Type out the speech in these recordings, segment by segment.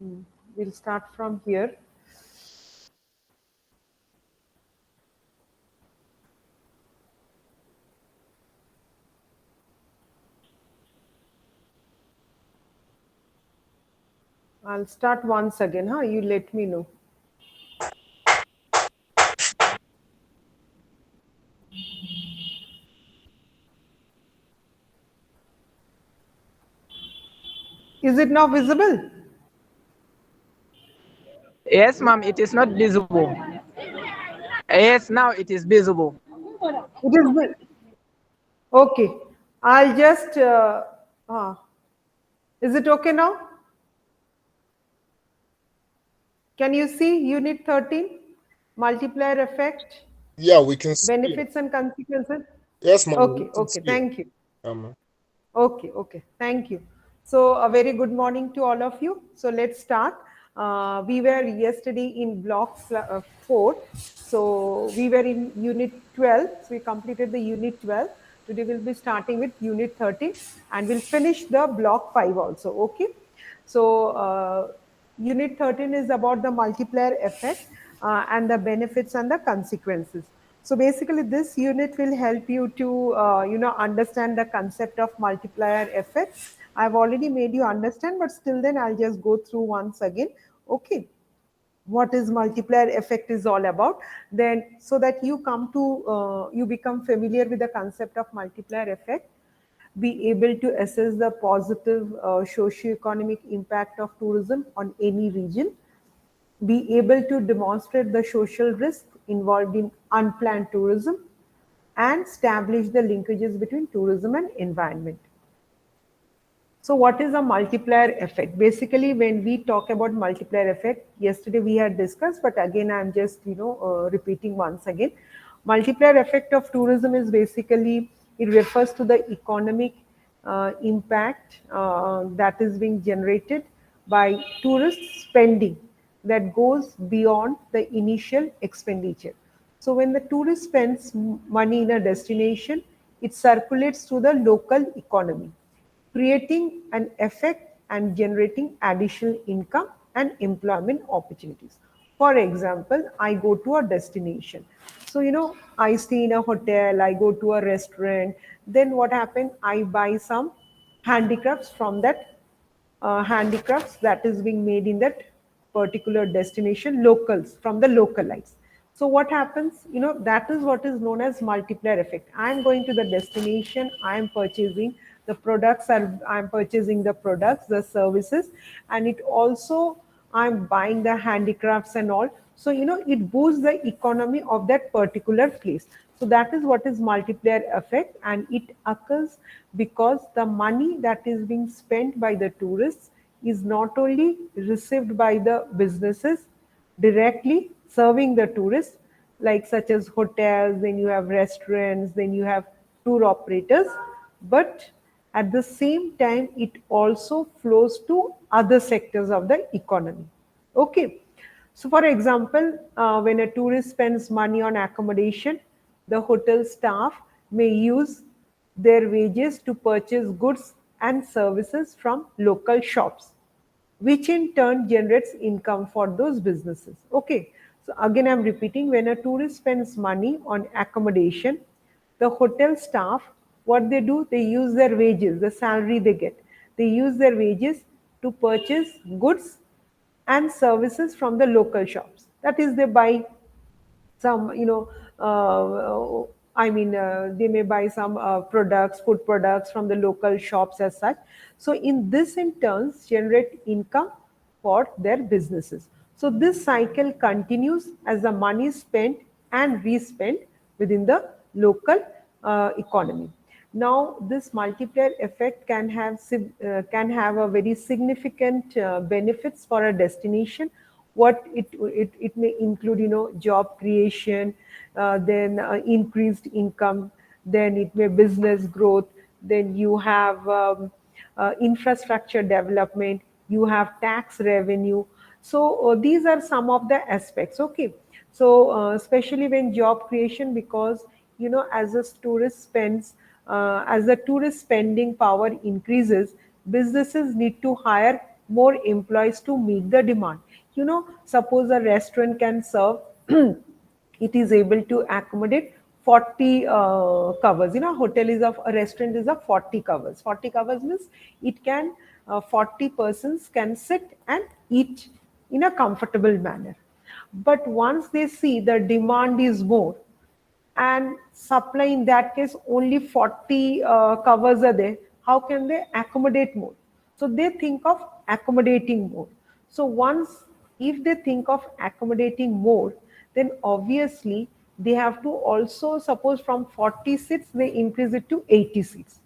We'll start from here. I'll start once again, huh? You let me know. Is it now visible? Yes, ma'am, it is not visible. Yes, now it is visible. It is okay. I'll just. Is it okay now? Can you see Unit 13? Multiplier effect, Yeah, we can see it. benefits and consequences. Yes, ma'am, we Okay, can okay. see it. Thank you. Um, Okay, okay. Thank you. So, a very good morning to all of you. So, let's start. We were yesterday in block 4. So, we were in unit 12. So, we completed the unit 12. Today, we'll be starting with unit 13 and we'll finish the block 5 also. Okay. So, unit 13 is about the multiplier effect and the benefits and the consequences. So basically, this unit will help you to understand the concept of multiplier effect. I've already made you understand, but still then I'll just go through once again. Okay, what is multiplier effect is all about, then so that you come to you become familiar with the concept of multiplier effect, be able to assess the positive socio-economic impact of tourism on any region, be able to demonstrate the social risk involved in unplanned tourism, and establish the linkages between tourism and environment. So what is a multiplier effect? Basically, when we talk about multiplier effect, yesterday we had discussed, but again, I'm just, repeating once again. Multiplier effect of tourism is basically, it refers to the economic impact that is being generated by tourist spending that goes beyond the initial expenditure. So when the tourist spends money in a destination, it circulates through the local economy, creating an effect and generating additional income and employment opportunities. For example, I go to a destination. So, I stay in a hotel, I go to a restaurant. Then what happened? I buy some handicrafts from that handicrafts that is being made in that particular destination, locals from the localites. So what happens, that is what is known as multiplier effect. I am going to the destination, I am purchasing the products, I am purchasing the products, the services, and it also, I'm buying the handicrafts and all. So it boosts the economy of that particular place. So that is what is multiplier effect, and it occurs because the money that is being spent by the tourists is not only received by the businesses directly serving the tourists, like such as hotels, then you have restaurants, then you have tour operators, but at the same time it also flows to other sectors of the economy. Okay. So, for example, when a tourist spends money on accommodation, the hotel staff may use their wages to purchase goods and services from local shops, which in turn generates income for those businesses. Okay. So, again, I'm repeating, when a tourist spends money on accommodation, the hotel staff, what they do, they use their wages, the salary they get, they use their wages to purchase goods and services from the local shops. That is, they buy some, they may buy some products, food products from the local shops as such. So in this in turns generate income for their businesses. So this cycle continues as the money is spent and respent within the local economy. Now, this multiplier effect can have a very significant benefits for a destination. What it may include, job creation, then increased income, then it may business growth, then you have infrastructure development, you have tax revenue. So these are some of the aspects. Okay. So especially when job creation, because as a tourist spends, as the tourist spending power increases, businesses need to hire more employees to meet the demand. Suppose a restaurant can serve it is able to accommodate 40 covers. Hotel is of a restaurant is of 40 covers. 40 covers means it can 40 persons can sit and eat in a comfortable manner. But once they see the demand is more and supply, in that case only 40 covers are there, how can they accommodate more? So they think of accommodating more. So once, if they think of accommodating more, then obviously they have to also, suppose from 40 seats they increase it to 80 seats.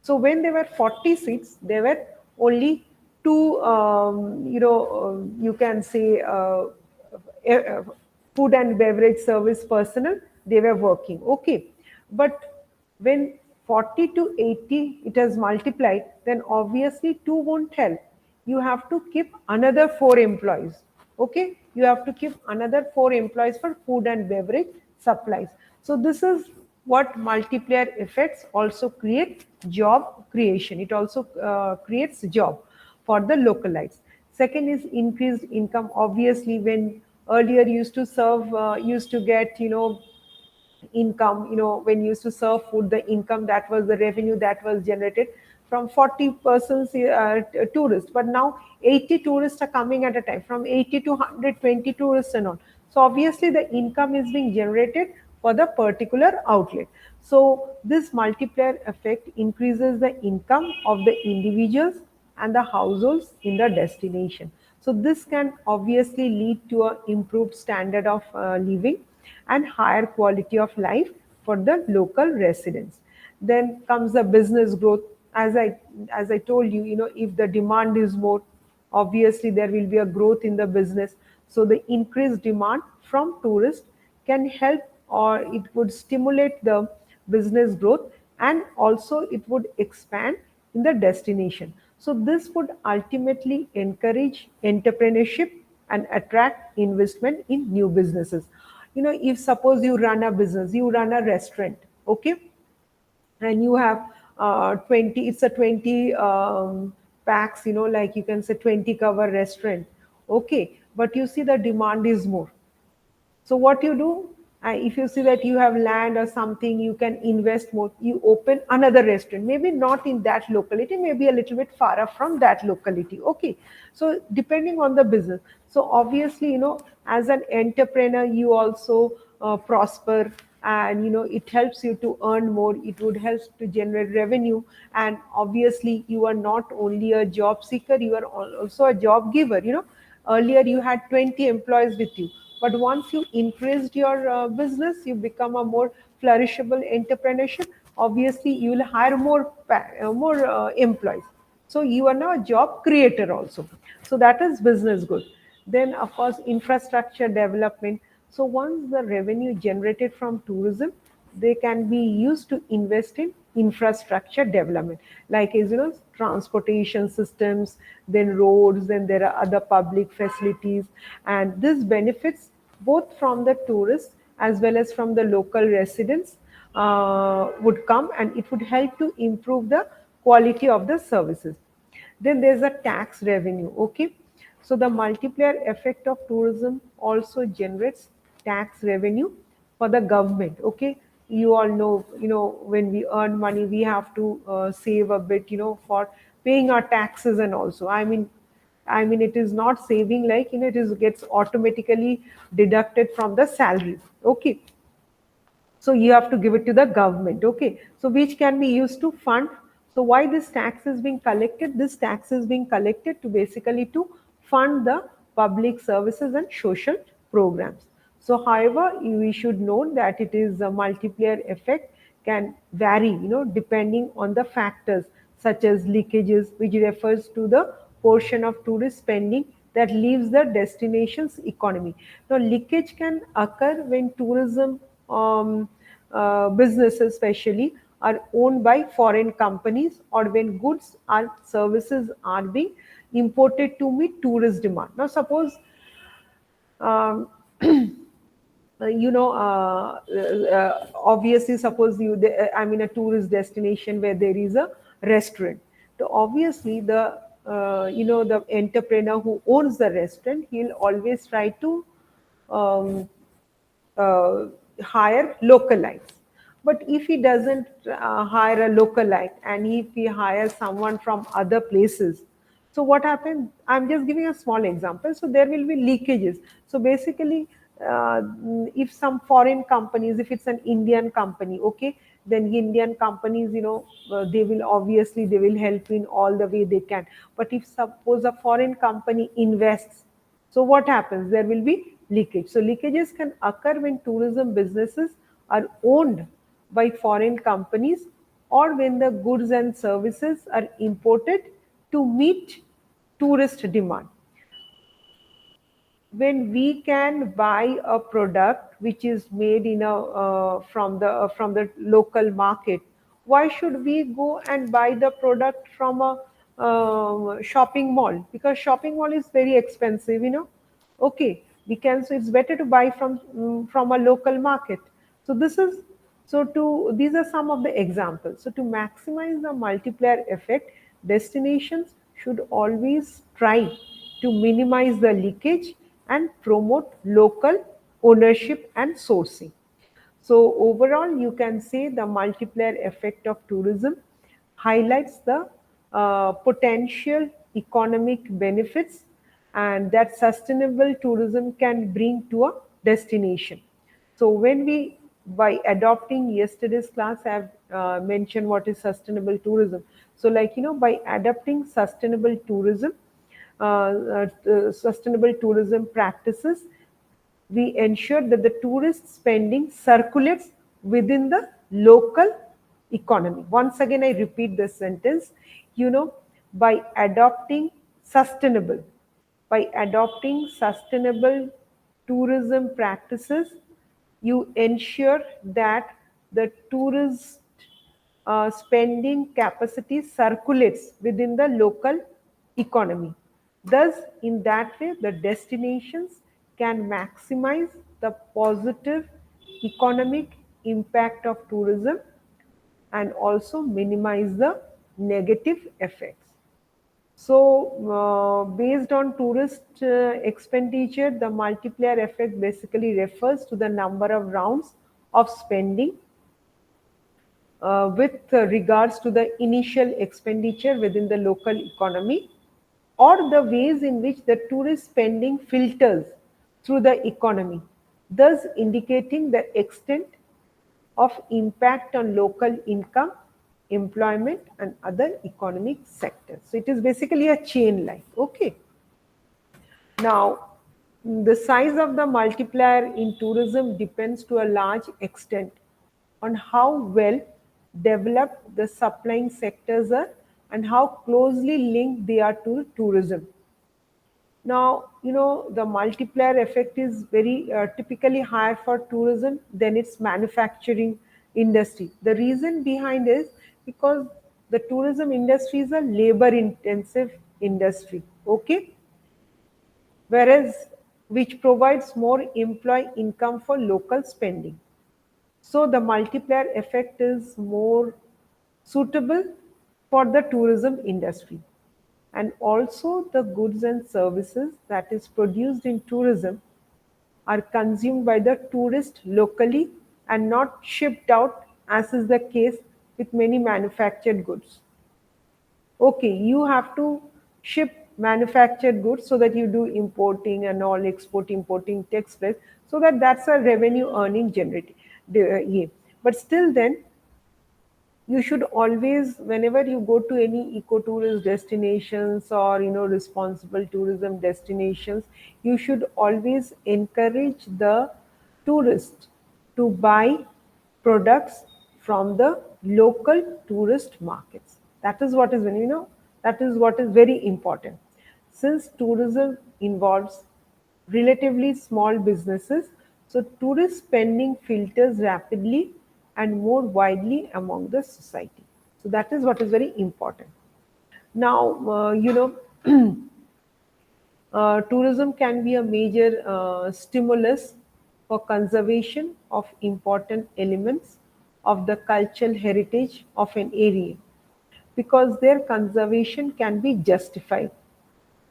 So when there were 40 seats, there were only two, you can say, uh, food and beverage service personnel, they were working. Okay. But when 40 to 80, it has multiplied, then obviously two won't help. You have to keep another four employees. Okay. You have to keep another four employees for food and beverage supplies. So this is what multiplier effects also create job creation. It also creates job for the localites. Second is increased income. Obviously, when earlier used to serve, used to get, income, when you used to serve food, the income, that was the revenue that was generated from 40 persons tourists. But now 80 tourists are coming at a time, from 80 to 120 tourists and all. So obviously the income is being generated for the particular outlet. So this multiplier effect increases the income of the individuals and the households in the destination. So this can obviously lead to a improved standard of living and higher quality of life for the local residents. Then comes the business growth. As I told you, if the demand is more, obviously there will be a growth in the business. So the increased demand from tourists can help, or it would stimulate the business growth, and also it would expand in the destination. So this would ultimately encourage entrepreneurship and attract investment in new businesses. If suppose you run a business, you run a restaurant, okay, and you have 20, it's a 20 packs, like you can say 20 cover restaurant, okay, but you see the demand is more. So what you do, if you see that you have land or something, you can invest more. You open another restaurant, maybe not in that locality, maybe a little bit far off from that locality. Okay, so depending on the business. So obviously, as an entrepreneur, you also prosper, and it helps you to earn more. It would help to generate revenue, and obviously, you are not only a job seeker, you are also a job giver. Earlier you had 20 employees with you, but once you increased your business, you become a more flourishable entrepreneurship. Obviously, you will hire more employees. So you are now a job creator also. So that is business good. Then of course infrastructure development. So once the revenue generated from tourism, they can be used to invest in infrastructure development, like transportation systems, then roads, then there are other public facilities, and this benefits both from the tourists as well as from the local residents would come, and it would help to improve the quality of the services. Then there's a tax revenue. Okay, so the multiplier effect of tourism also generates tax revenue for the government. Okay, you all know, when we earn money, we have to save a bit, for paying our taxes. And also, I mean, it is not saving, like, it is gets automatically deducted from the salary. Okay, so you have to give it to the government. Okay, so which can be used to fund. So why this tax is being collected? This tax is being collected to basically to fund the public services and social programs. So however, we should note that it is a multiplier effect can vary, depending on the factors such as leakages, which refers to the portion of tourist spending that leaves the destination's economy. Now leakage can occur when tourism businesses especially are owned by foreign companies, or when goods or services are being imported to meet tourist demand. Now suppose um, obviously, suppose I'm in a tourist destination where there is a restaurant. So obviously the the entrepreneur who owns the restaurant, he'll always try to um, uh, hire localites. But if he doesn't hire a localite, and if he hires someone from other places, so what happens? I'm just giving a small example. So there will be leakages. So basically, if some foreign companies, if it's an Indian company, okay, then Indian companies, they will obviously they will help in all the way they can. But if suppose a foreign company invests, so what happens? There will be leakage. So leakages can occur when tourism businesses are owned by foreign companies, or when the goods and services are imported to meet tourist demand. When we can buy a product which is made in a from the local market, why should we go and buy the product from a shopping mall? Because shopping mall is very expensive, okay, we can, so it's better to buy from a local market. So this is, so to these are some of the examples. So to maximize the multiplier effect, destinations should always try to minimize the leakage and promote local ownership and sourcing. So overall, you can say the multiplier effect of tourism highlights the potential economic benefits and that sustainable tourism can bring to a destination. So when we, by adopting yesterday's class, I have mentioned what is sustainable tourism. So like, by adopting sustainable tourism practices, we ensure that the tourist spending circulates within the local economy. Once again, I repeat this sentence, by adopting sustainable, tourism practices, you ensure that the tourist spending capacity circulates within the local economy. Thus, in that way, the destinations can maximize the positive economic impact of tourism and also minimize the negative effects. So, based on tourist expenditure, the multiplier effect basically refers to the number of rounds of spending with regards to the initial expenditure within the local economy, or the ways in which the tourist spending filters through the economy, thus indicating the extent of impact on local income, employment, and other economic sectors. So it is basically a chain line. Okay. Now, the size of the multiplier in tourism depends to a large extent on how well developed the supplying sectors are and how closely linked they are to tourism. Now, the multiplier effect is very typically higher for tourism than its manufacturing industry. The reason behind is because the tourism industry is a labor intensive industry, okay? Whereas which provides more employee income for local spending. So the multiplier effect is more suitable for the tourism industry. And also the goods and services that is produced in tourism are consumed by the tourist locally and not shipped out, as is the case with many manufactured goods. Okay, you have to ship manufactured goods, so that you do importing and all, export importing takes place, so that's a revenue earning generating, yeah. But still then, you should always, whenever you go to any ecotourist destinations or responsible tourism destinations, you should always encourage the tourist to buy products from the local tourist markets. That is what is, that is what is very important, since tourism involves relatively small businesses, so tourist spending filters rapidly and more widely among the society. So that is what is very important. Now, tourism can be a major stimulus for conservation of important elements of the cultural heritage of an area, because their conservation can be justified.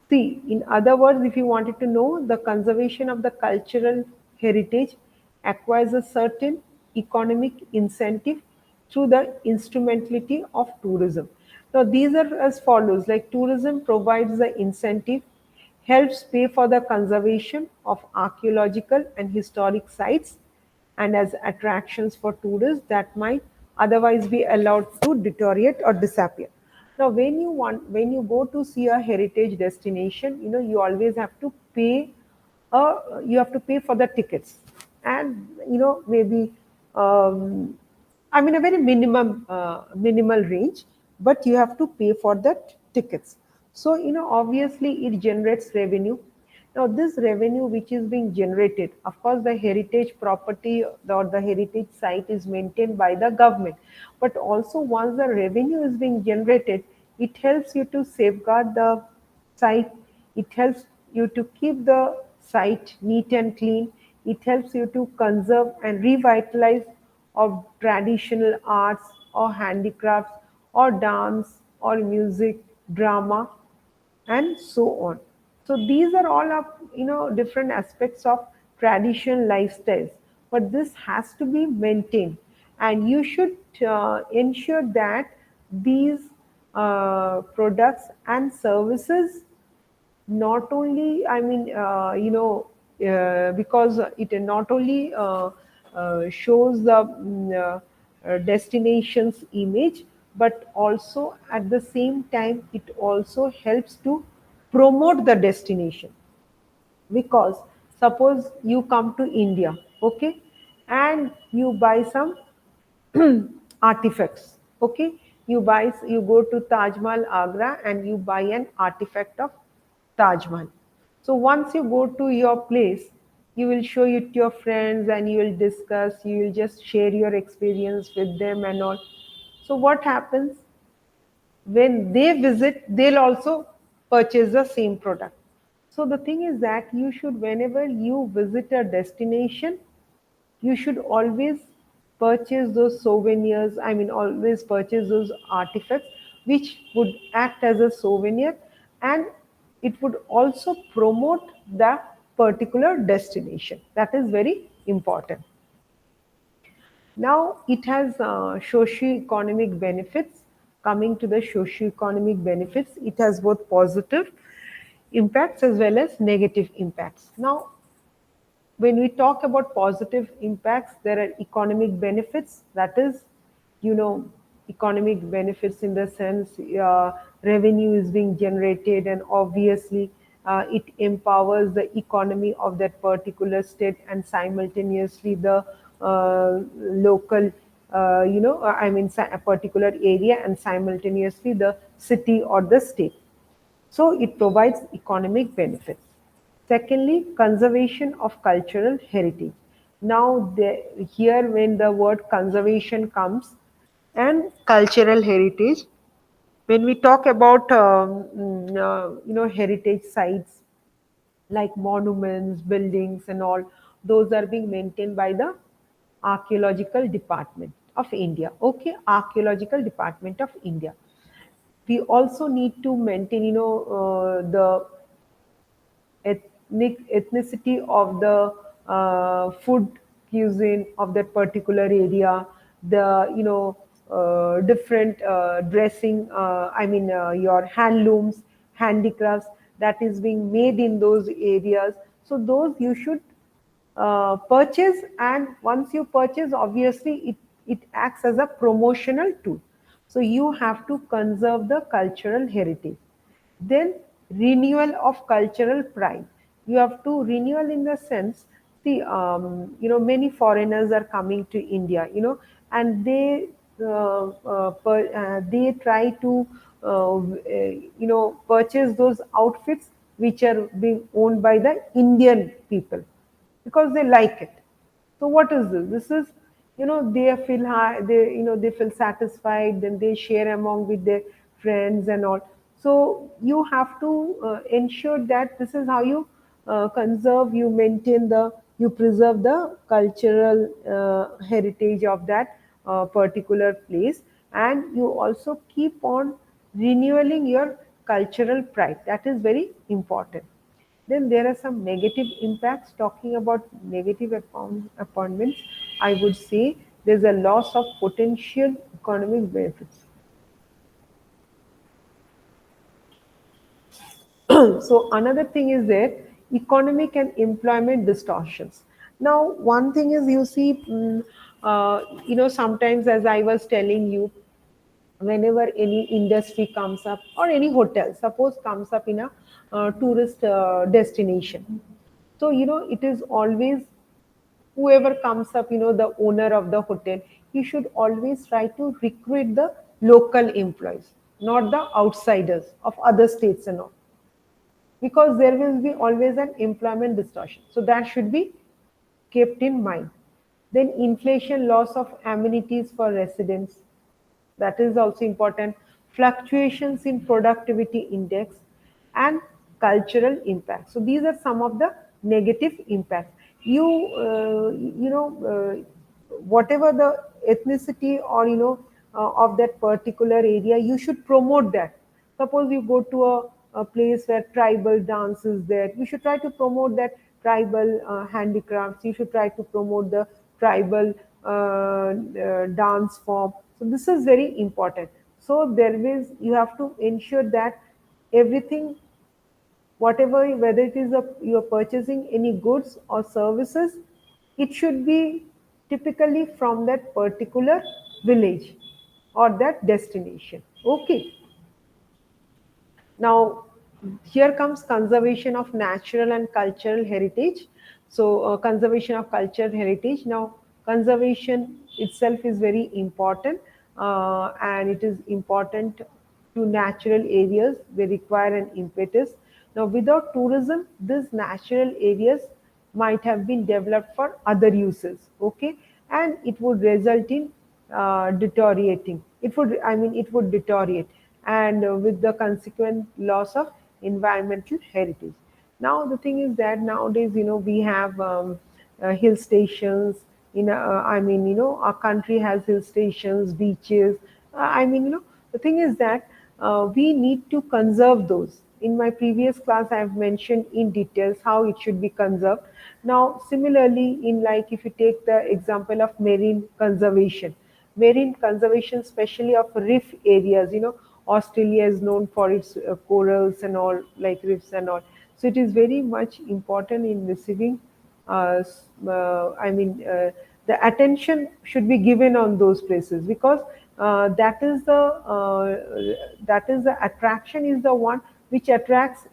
See, in other words, if you wanted to know, the conservation of the cultural heritage acquires a certain economic incentive through the instrumentality of tourism. Now, these are as follows, like tourism provides the incentive, helps pay for the conservation of archaeological and historic sites, and as attractions for tourists that might otherwise be allowed to deteriorate or disappear. Now, when you go to see a heritage destination, you always have to pay. You have to pay for the tickets, and maybe I mean a very minimal range, but you have to pay for the tickets. So obviously it generates revenue. Now this revenue which is being generated, of course, the heritage property or the heritage site is maintained by the government, but also once the revenue is being generated, it helps you to safeguard the site. It helps you to keep the site neat and clean. It helps you to conserve and revitalize of traditional arts or handicrafts or dance or music, drama, and so on. So these are all of different aspects of traditional lifestyles, but this has to be maintained, and you should ensure that these products and services not only because it not only shows the destination's image, but also at the same time it also helps to promote the destination. Because suppose you come to India, okay, and you buy some artifacts, okay, you go to Taj Mahal Agra and you buy an artifact of Taj Mahal. So once you go to your place, you will show it to your friends and you will discuss, you will just share your experience with them and all. So what happens, when they visit, they'll also purchase the same product. So the thing is that you should, whenever you visit a destination, you should always purchase those souvenirs. I mean, always purchase those artifacts which would act as a souvenir, and it would also promote the particular destination. That is very important. Now, it has socio-economic benefits. Coming to the socio-economic benefits, it has both positive impacts as well as negative impacts. Now, when we talk about positive impacts, there are economic benefits. That is, you know, economic benefits in the sense revenue is being generated, and obviously it empowers the economy of that particular state, and simultaneously the local, a particular area, and simultaneously the city or the state. So it provides economic benefits. Secondly, conservation of cultural heritage. Now, here when the word conservation comes and cultural heritage, when we talk about heritage sites like monuments, buildings, and all, those are being maintained by the Archaeological Department of India. Okay, Archaeological Department of India. We also need to maintain, the ethnicity of the food cuisine of that particular area, the different dressing, your handlooms, handicrafts that is being made in those areas. So those you should purchase, and once you purchase, obviously it acts as a promotional tool. So you have to conserve the cultural heritage. Then renewal of cultural pride. You have to renewal in the sense, see, many foreigners are coming to India, and they try to purchase those outfits which are being owned by the Indian people because they like it. So what is this? This is, they feel high, they feel satisfied, then they share among with their friends and all. So you have to ensure that this is how you conserve, you maintain you preserve the cultural heritage of that particular place. and you also keep on renewing your cultural pride. That is very important. Then there are some negative impacts. Talking about negative appointments, I would say there's a loss of potential economic benefits. So another thing is that economic and employment distortions. Now, one thing is you see, sometimes as I was telling you, whenever any industry comes up or any hotel, suppose comes up in a tourist destination. So, it is always whoever comes up, the owner of the hotel, he should always try to recruit the local employees, not the outsiders of other states and all, because there will be always an employment distortion. So that should be kept in mind. Then inflation, loss of amenities for residents, that is also important. Fluctuations in productivity index and cultural impact. So these are some of the negative impacts. Whatever the ethnicity or of that particular area, you should promote that. Suppose you go to a place where tribal dance is there, you should try to promote that tribal handicrafts. You should try to promote the tribal dance form. So this is very important. So you have to ensure that everything, whatever, whether it is you're purchasing any goods or services, it should be typically from that particular village or that destination. Okay. Now, here comes conservation of natural and cultural heritage. So, conservation of cultural heritage. Now, conservation itself is very important, and it is important to natural areas. They require an impetus. Now, without tourism, these natural areas might have been developed for other uses. Okay, and it would result in deteriorating. It would deteriorate, and with the consequent loss of environmental heritage. Now, the thing is that nowadays, we have hill stations. Our country has hill stations, beaches. The thing is that we need to conserve those. In my previous class, I have mentioned in details how it should be conserved. Now, similarly, in like if you take the example of marine conservation, especially of reef areas, Australia is known for its corals and all, like reefs and all. So it is very much important in receiving the attention should be given on those places, because that is the attraction is the one which attracts.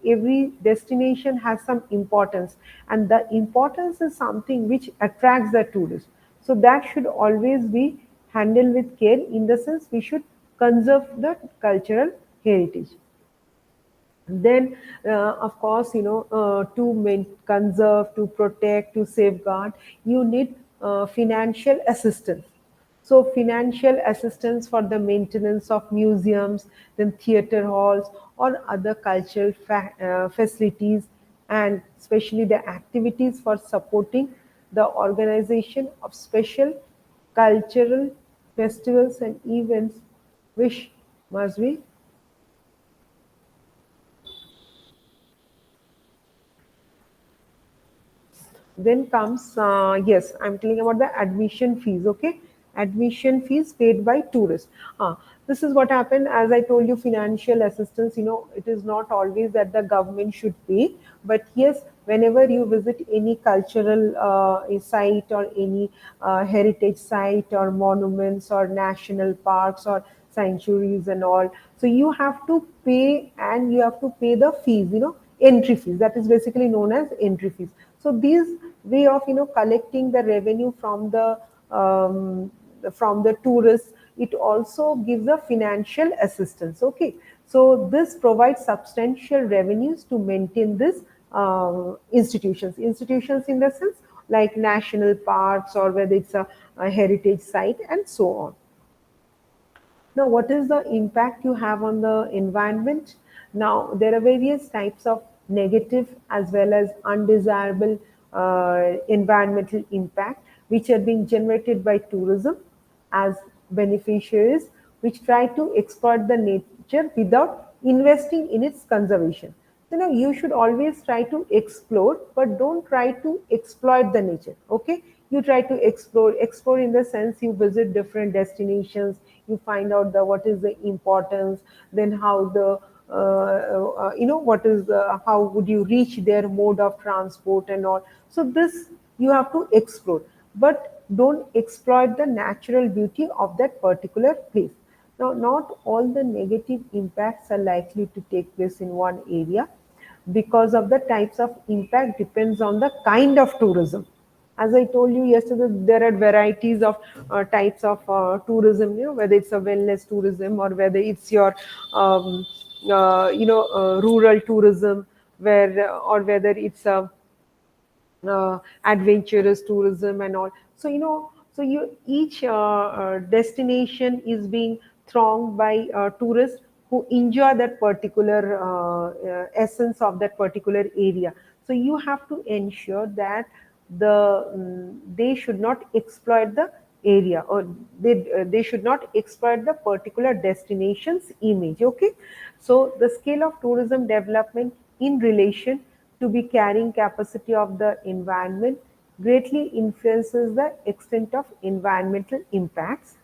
Every destination has some importance, and the importance is something which attracts the tourist. So that should always be handled with care, in the sense we should conserve the cultural heritage. Then, of course, to conserve, to protect, to safeguard, you need financial assistance. So financial assistance for the maintenance of museums, then theater halls or other cultural facilities, and especially the activities for supporting the organization of special cultural festivals and events, which must be. Then comes, yes, I'm telling about the admission fees. Okay, admission fees paid by tourists. This is what happened. As I told you, financial assistance. It is not always that the government should pay, but yes, whenever you visit any cultural site or any heritage site or monuments or national parks or sanctuaries and all, so you have to pay, and you have to pay the fees. Entry fees. That is basically known as entry fees. So these way of collecting the revenue from the tourists, it also gives a financial assistance. Okay, so this provides substantial revenues to maintain this institutions in the sense like national parks, or whether it's a heritage site and so on. Now, what is the impact you have on the environment? Now, there are various types of negative as well as undesirable environmental impact which are being generated by tourism, as beneficiaries which try to exploit the nature without investing in its conservation. You should always try to explore, but don't try to exploit the nature. Okay, you try to explore in the sense you visit different destinations, you find out the what is the importance, then how the what is how would you reach their mode of transport and all. So this you have to explore, but don't exploit the natural beauty of that particular place. Now, not all the negative impacts are likely to take place in one area, because of the types of impact depends on the kind of tourism. As I told you yesterday, there are varieties of types of tourism, whether it's a wellness tourism or whether it's your rural tourism, where or whether it's a adventurous tourism and all. So you each destination is being thronged by tourists who enjoy that particular essence of that particular area. So you have to ensure that they should not exploit the area, or they should not exploit the particular destination's image. Okay, so the scale of tourism development in relation to be carrying capacity of the environment greatly influences the extent of environmental impacts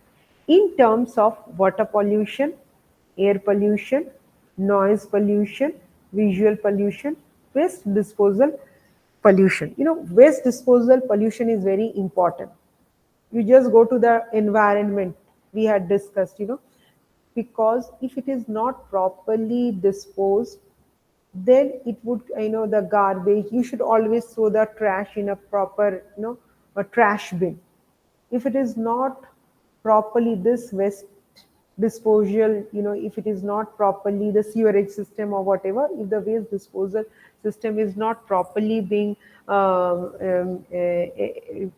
in terms of water pollution, air pollution, noise pollution, visual pollution, waste disposal pollution. Waste disposal pollution is very important. You just go to the environment we had discussed, because if it is not properly disposed, then it would, the garbage, you should always throw the trash in a proper, a trash bin. If it is not properly this waste disposal, if it is not properly the sewerage system or whatever, if the waste disposal system is not properly being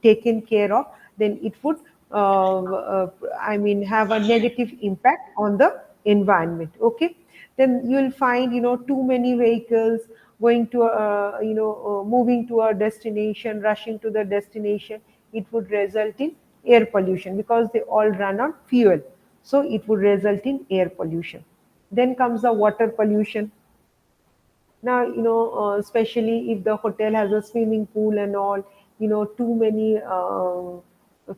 taken care of, then it would have a negative impact on the environment. Okay, then you will find too many vehicles going to moving to a destination, rushing to the destination. It would result in air pollution because they all run on fuel, so it would result in air pollution. Then comes the water pollution. Now, especially if the hotel has a swimming pool and all, too many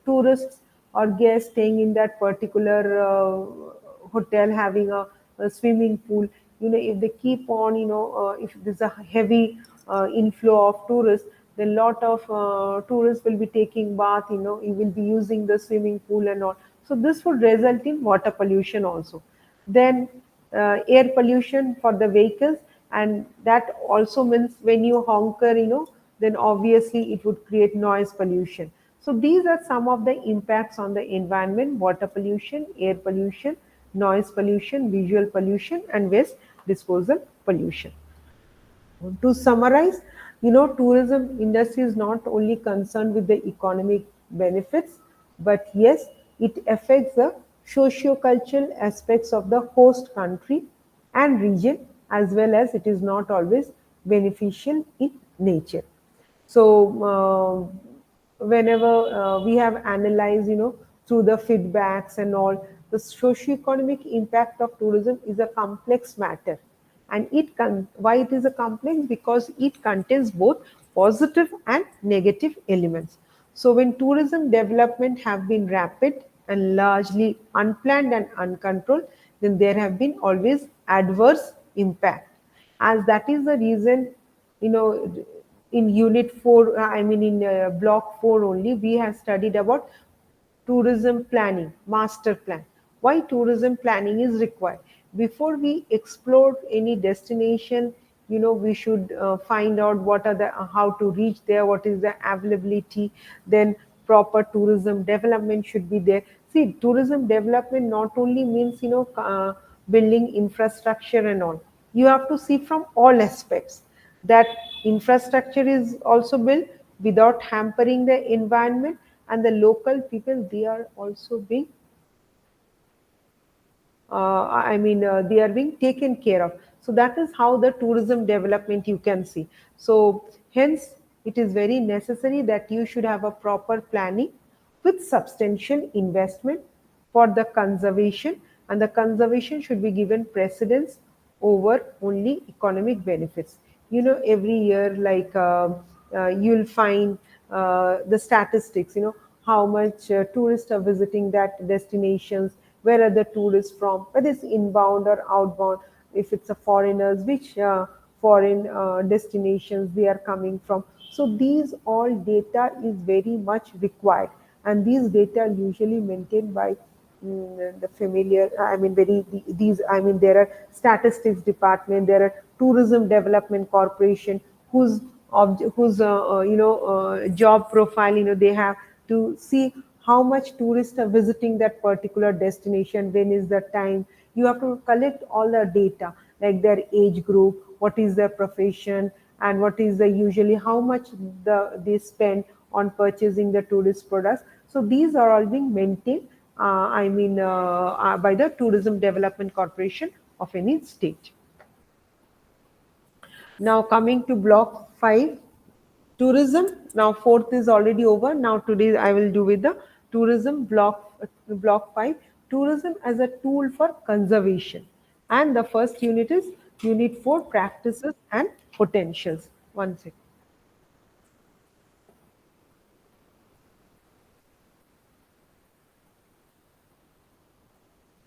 tourists or guests staying in that particular hotel having a swimming pool, if they keep on, if there's a heavy inflow of tourists, then a lot of tourists will be taking bath, you will be using the swimming pool and all. So this would result in water pollution also. Then air pollution for the vehicles, and that also means when you honker, then obviously it would create noise pollution. So these are some of the impacts on the environment: water pollution, air pollution, noise pollution, visual pollution, and waste disposal pollution. To summarize, tourism industry is not only concerned with the economic benefits, but yes, it affects the socio-cultural aspects of the host country and region, as well as it is not always beneficial in nature. So whenever we have analyzed, through the feedbacks and all, the socio-economic impact of tourism is a complex matter. And why it is a complex? Because it contains both positive and negative elements. So when tourism development have been rapid and largely unplanned and uncontrolled, then there have been always adverse impact. As that is the reason, you know in unit 4, in block 4 only, we have studied about tourism planning, master plan. Why tourism planning is required? Before we explore any destination, we should find out what are the how to reach there, what is the availability. Then proper tourism development should be there. See, tourism development not only means building infrastructure and all. You have to see from all aspects that infrastructure is also built without hampering the environment, and the local people, they are also being they are being taken care of. So that is how the tourism development you can see. So hence it is very necessary that you should have a proper planning with substantial investment for the conservation, and the conservation should be given precedence over only economic benefits. Every year, like you'll find the statistics, how much tourists are visiting that destinations, where are the tourists from, whether it's inbound or outbound, if it's a foreigners, which foreign destinations they are coming from. So these all data is very much required, and these data are usually maintained by the familiar, I mean, these, I mean, there are statistics department, there are tourism development corporation, whose job profile, they have to see how much tourists are visiting that particular destination, when is the time. You have to collect all the data, like their age group, what is their profession, and what is the usually how much they spend on purchasing the tourist products. So these are all being maintained, by the Tourism Development Corporation of any state. Now coming to block 5, tourism. Now fourth is already over. Now today I will do with the tourism block 5, tourism as a tool for conservation. And the first unit is unit 4, practices and potentials. One second.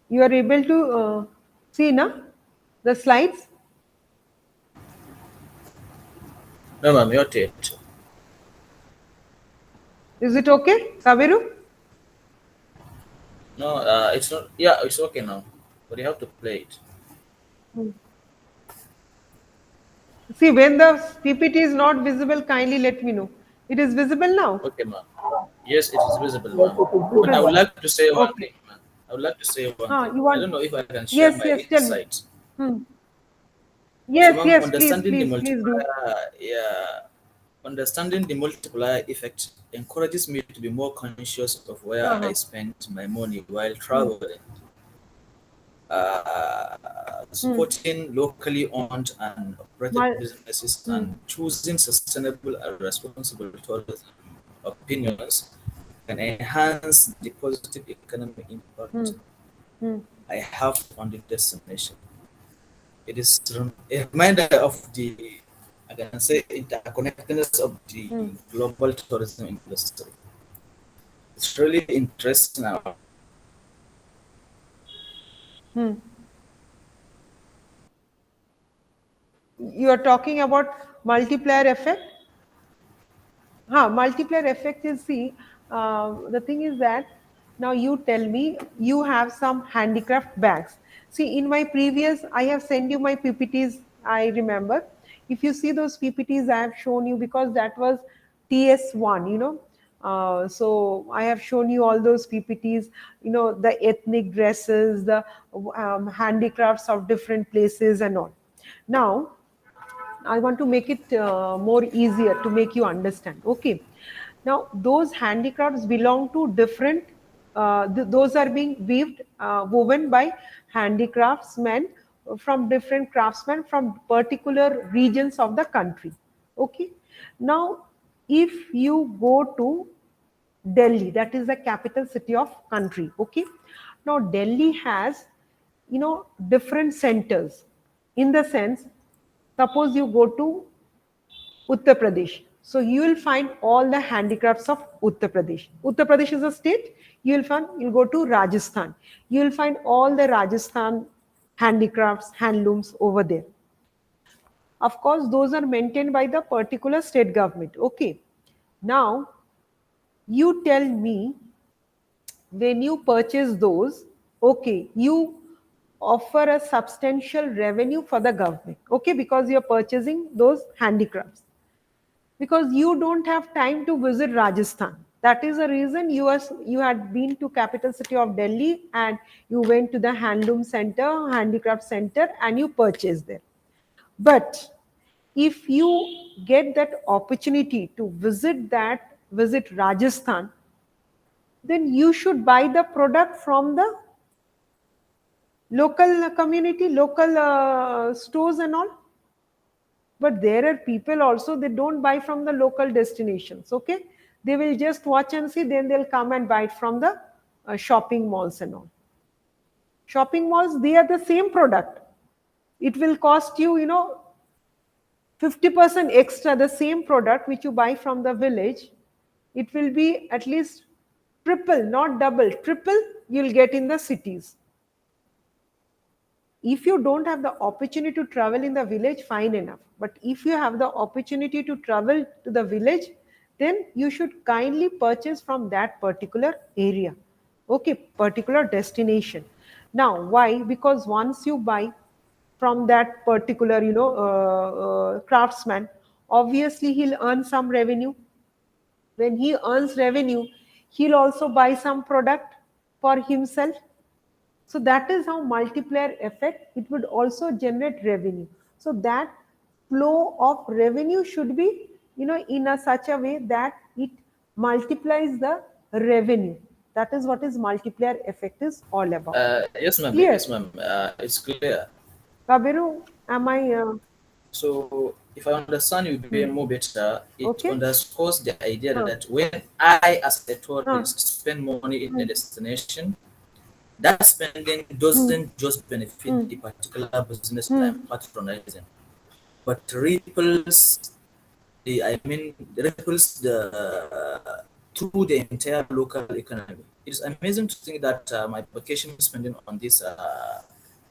You are able to see now the slides? No, ma'am, not yet. Is it okay, Kaviru? No, it's not. Yeah, it's okay now, but you have to play it. See, when the PPT is not visible, kindly let me know. It is visible now? Okay, ma'am. Yes, it is visible, ma'am. But I would Because, like to say one okay. thing, ma'am. I would like to say one thing. You I want? don't know if I can share Yes, my yes, tell me. insights. Hmm. So, Yes, ma'am, yes, please do. understanding the multiplier effect encourages me to be more conscious of where I Uh-huh. spend my money while Hmm. traveling. Hmm. Supporting locally owned and operated Mal- businesses hmm. and choosing sustainable and responsible tourism opinions can enhance the positive economic Hmm. impact Hmm. I have on the destination. It is a reminder of the, I can say, interconnectedness of the Hmm. global tourism industry. It's really interesting now. Hmm. You are talking about multiplier effect? Multiplier effect is, see, the thing is that now you tell me you have some handicraft bags. See, in my previous, I have sent you my PPTs, I remember. If you see those PPTs, I have shown you because that was TS-1, so I have shown you all those PPTs, the ethnic dresses, the handicrafts of different places and all. Now, I want to make it more easier to make you understand. Okay. Now, those handicrafts belong to different, those are being woven by handicraftsmen from different craftsmen from particular regions of the country. Okay. Now, if you go to Delhi, that is the capital city of country. Okay. Now, Delhi has, different centers, in the sense, suppose you go to Uttar Pradesh. So you will find all the handicrafts of Uttar Pradesh. Uttar Pradesh is a state. You'll go to Rajasthan. You will find all the Rajasthan handicrafts, handlooms over there. Of course, those are maintained by the particular state government. Okay. Now, you tell me, when you purchase those, okay, you offer a substantial revenue for the government. Okay, because you're purchasing those handicrafts, because you don't have time to visit Rajasthan. That is the reason you had been to capital city of Delhi and you went to the handloom center, handicraft center, and you purchased there. But if you get that opportunity to visit Rajasthan, then you should buy the product from the local community, local stores and all. But there are people also, they don't buy from the local destinations. Okay, they will just watch and see, then they'll come and buy it from the shopping malls and all. Shopping malls, they are the same product. It will cost you, 50% extra, the same product which you buy from the village. It will be at least triple, not double, triple you'll get in the cities. If you don't have the opportunity to travel in the village, fine enough. But if you have the opportunity to travel to the village, then you should kindly purchase from that particular area. Okay, particular destination. Now, why? Because once you buy from that particular, craftsman, obviously he'll earn some revenue. When he earns revenue, he'll also buy some product for himself. So that is how multiplier effect, it would also generate revenue. So that flow of revenue should be, in a such a way that it multiplies the revenue. That is what is multiplier effect is all about. Yes, ma'am. Clear? Yes, ma'am. It's clear. Kabiru, am I So, if I understand you more better, it okay? underscores the idea Huh. that when I, as a Huh. tourist, spend money in a Hmm. destination, that spending Hmm. doesn't just benefit Hmm. the particular business that Hmm. I'm patronizing, but ripples through the entire local economy. It is amazing to think that my vacation spending on these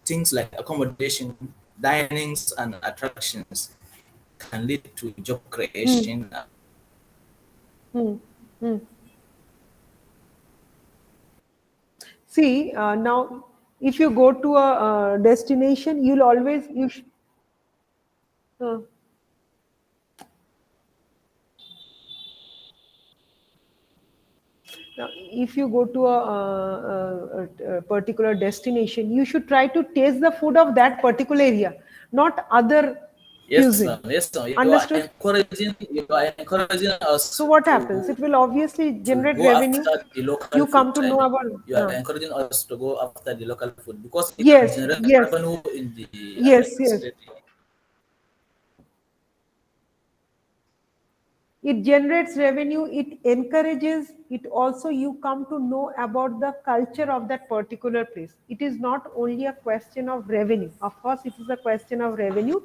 things like accommodation, dinings, and attractions can lead to job Hmm. creation. Hmm. Hmm. See, now if you go to a destination, you'll always uh, now, if you go to a particular destination, you should try to taste the food of that particular area, not other Yes, cuisine. ma'am. Yes, ma'am. Understood? You are encouraging us So what happens? to It will obviously generate go revenue. after the local You food. come to I know mean, about. you are encouraging us to go after the local food because it Yes, generates yes, revenue in the yes, yes. state. It generates revenue, it encourages, it also you come to know about the culture of that particular place. It is not only a question of revenue. Of course it is a question of revenue,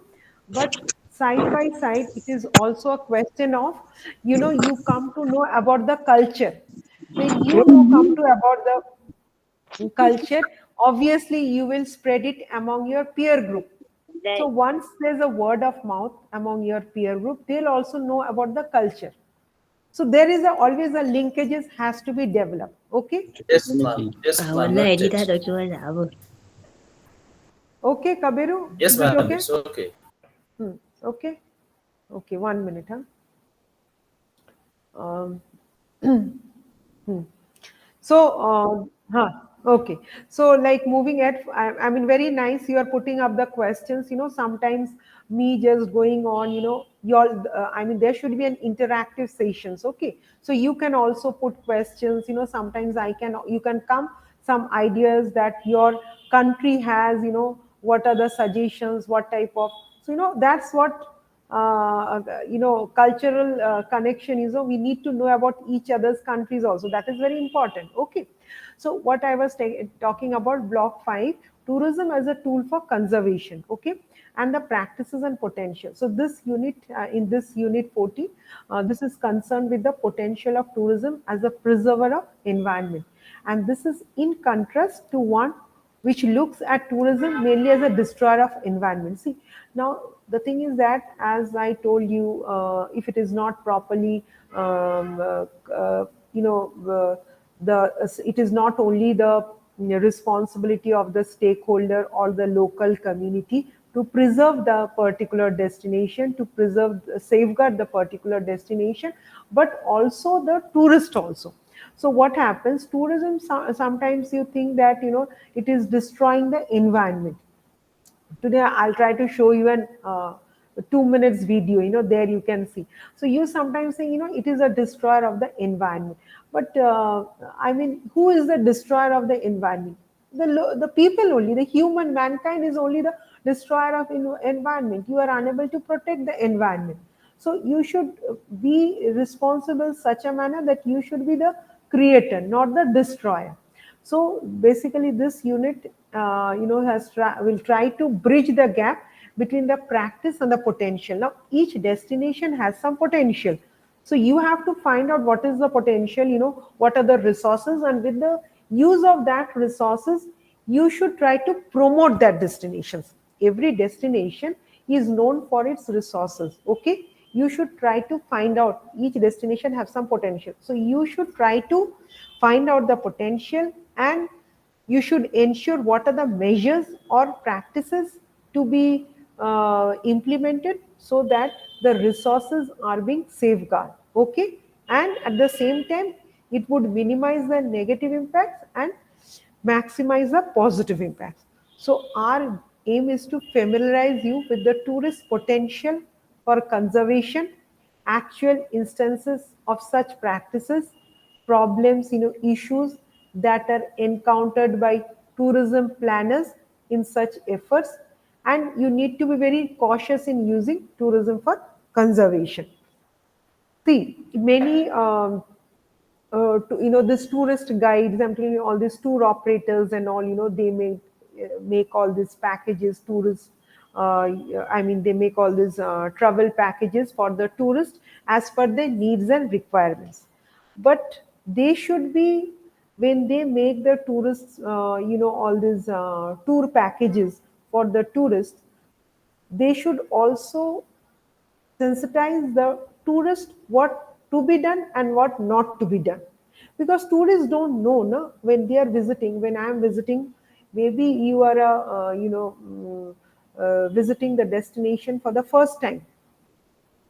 but side by side it is also a question of, you come to know about the culture. When you know come to about the culture, obviously you will spread it among your peer group. So Right. once there's a word of mouth among your peer group, they'll also know about the culture. So there is always a linkages has to be developed. Okay. Yes, ma'am. Yes, ma'am. Wallahi ni Noted. ta ɗauki wani abu. Okay, Kabiru, Yes, is it ma'am. okay? It's okay. Okay. Okay, 1 minute, huh? Um, okay. So, like moving at, I mean, very nice. You are putting up the questions. Sometimes me just going on. Your, I mean, there should be an interactive sessions. Okay. So you can also put questions. Sometimes you can come some ideas that your country has. What are the suggestions? What type of? So that's what cultural connection is. We need to know about each other's countries also. That is very important. Okay. So what I was talking about, block 5, tourism as a tool for conservation. Okay. And the practices and potential. So this unit, in this unit 40, this is concerned with the potential of tourism as a preserver of environment. And this is in contrast to one which looks at tourism mainly as a destroyer of environment. See, now the thing is that, as I told you, if it is not properly, you know, it is not only the responsibility of the stakeholder or the local community to preserve the particular destination, to safeguard the particular destination, but also the tourist also. So what happens, tourism, sometimes you think that it is destroying the environment. Today I'll try to show you an 2 minutes video. There you can see. So you sometimes say it is a destroyer of the environment, but I mean, who is the destroyer of the environment? The people only. The human mankind is only the destroyer of environment. You are unable to protect the environment. So you should be responsible such a manner that you should be the creator, not the destroyer. So basically this unit, will try to bridge the gap between the practice and the potential. Now, each destination has some potential. So you have to find out what is the potential, what are the resources, and with the use of that resources, you should try to promote that destinations. Every destination is known for its resources. Okay, you should try to find out each destination have some potential. So you should try to find out the potential, and you should ensure what are the measures or practices to be implemented so that the resources are being safeguarded. Okay, and at the same time, it would minimize the negative impacts and maximize the positive impacts. So our aim is to familiarize you with the tourist potential for conservation, actual instances of such practices, problems, issues that are encountered by tourism planners in such efforts, and you need to be very cautious in using tourism for conservation. See, many this tourist guides, I'm telling you, all these tour operators and all, they make all these packages, tourists, they make all these travel packages for the tourist as per their needs and requirements. But they should be, when they make the tourists, all these tour packages for the tourists, they should also sensitize the tourist what to be done and what not to be done, because tourists don't know, no, when they are visiting. When I am visiting, maybe you are visiting the destination for the first time.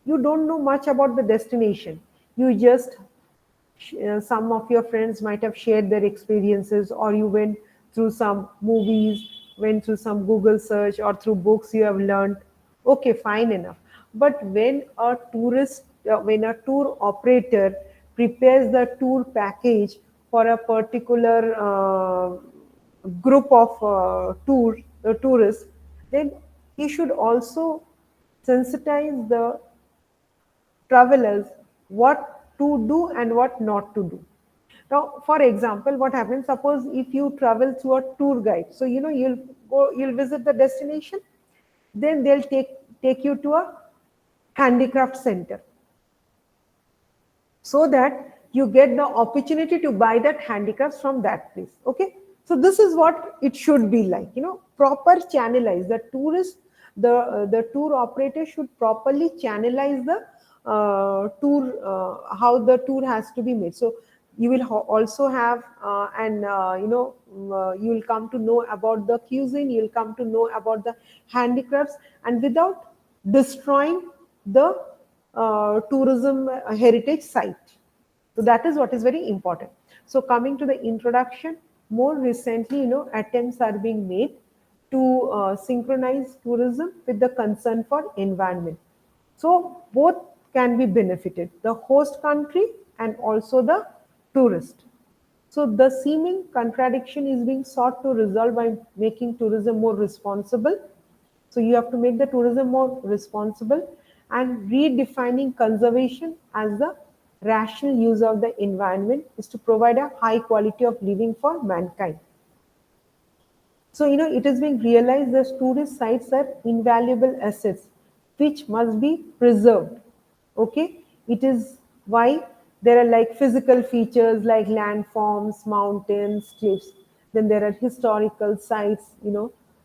You don't know much about the destination. You just some of your friends might have shared their experiences, or you went through some movies, went through some Google search, or through books you have learned. Okay, fine enough. But when a tour operator prepares the tour package for a particular group of tourists, then he should also sensitize the travelers what to do and what not to do. Now, for example, what happens? Suppose if you travel through a tour guide, so you'll visit the destination, then they'll take you to a handicraft center, so that you get the opportunity to buy that handicrafts from that place. Okay, so this is what it should be like, proper channelize the tourist. The tour operator should properly channelize the tour, how the tour has to be made. So you will also have and you will come to know about the cuisine, you will come to know about the handicrafts, and without destroying the tourism heritage site. So that is what is very important. So coming to the introduction, more recently, attempts are being made to synchronize tourism with the concern for environment. So both can be benefited, the host country and also the tourist. So the seeming contradiction is being sought to resolve by making tourism more responsible. So you have to make the tourism more responsible, and redefining conservation as the rational use of the environment is to provide a high quality of living for mankind. So, it is being realized that tourist sites are invaluable assets which must be preserved. Okay, it is why there are like physical features like landforms, mountains, cliffs. Then there are historical sites,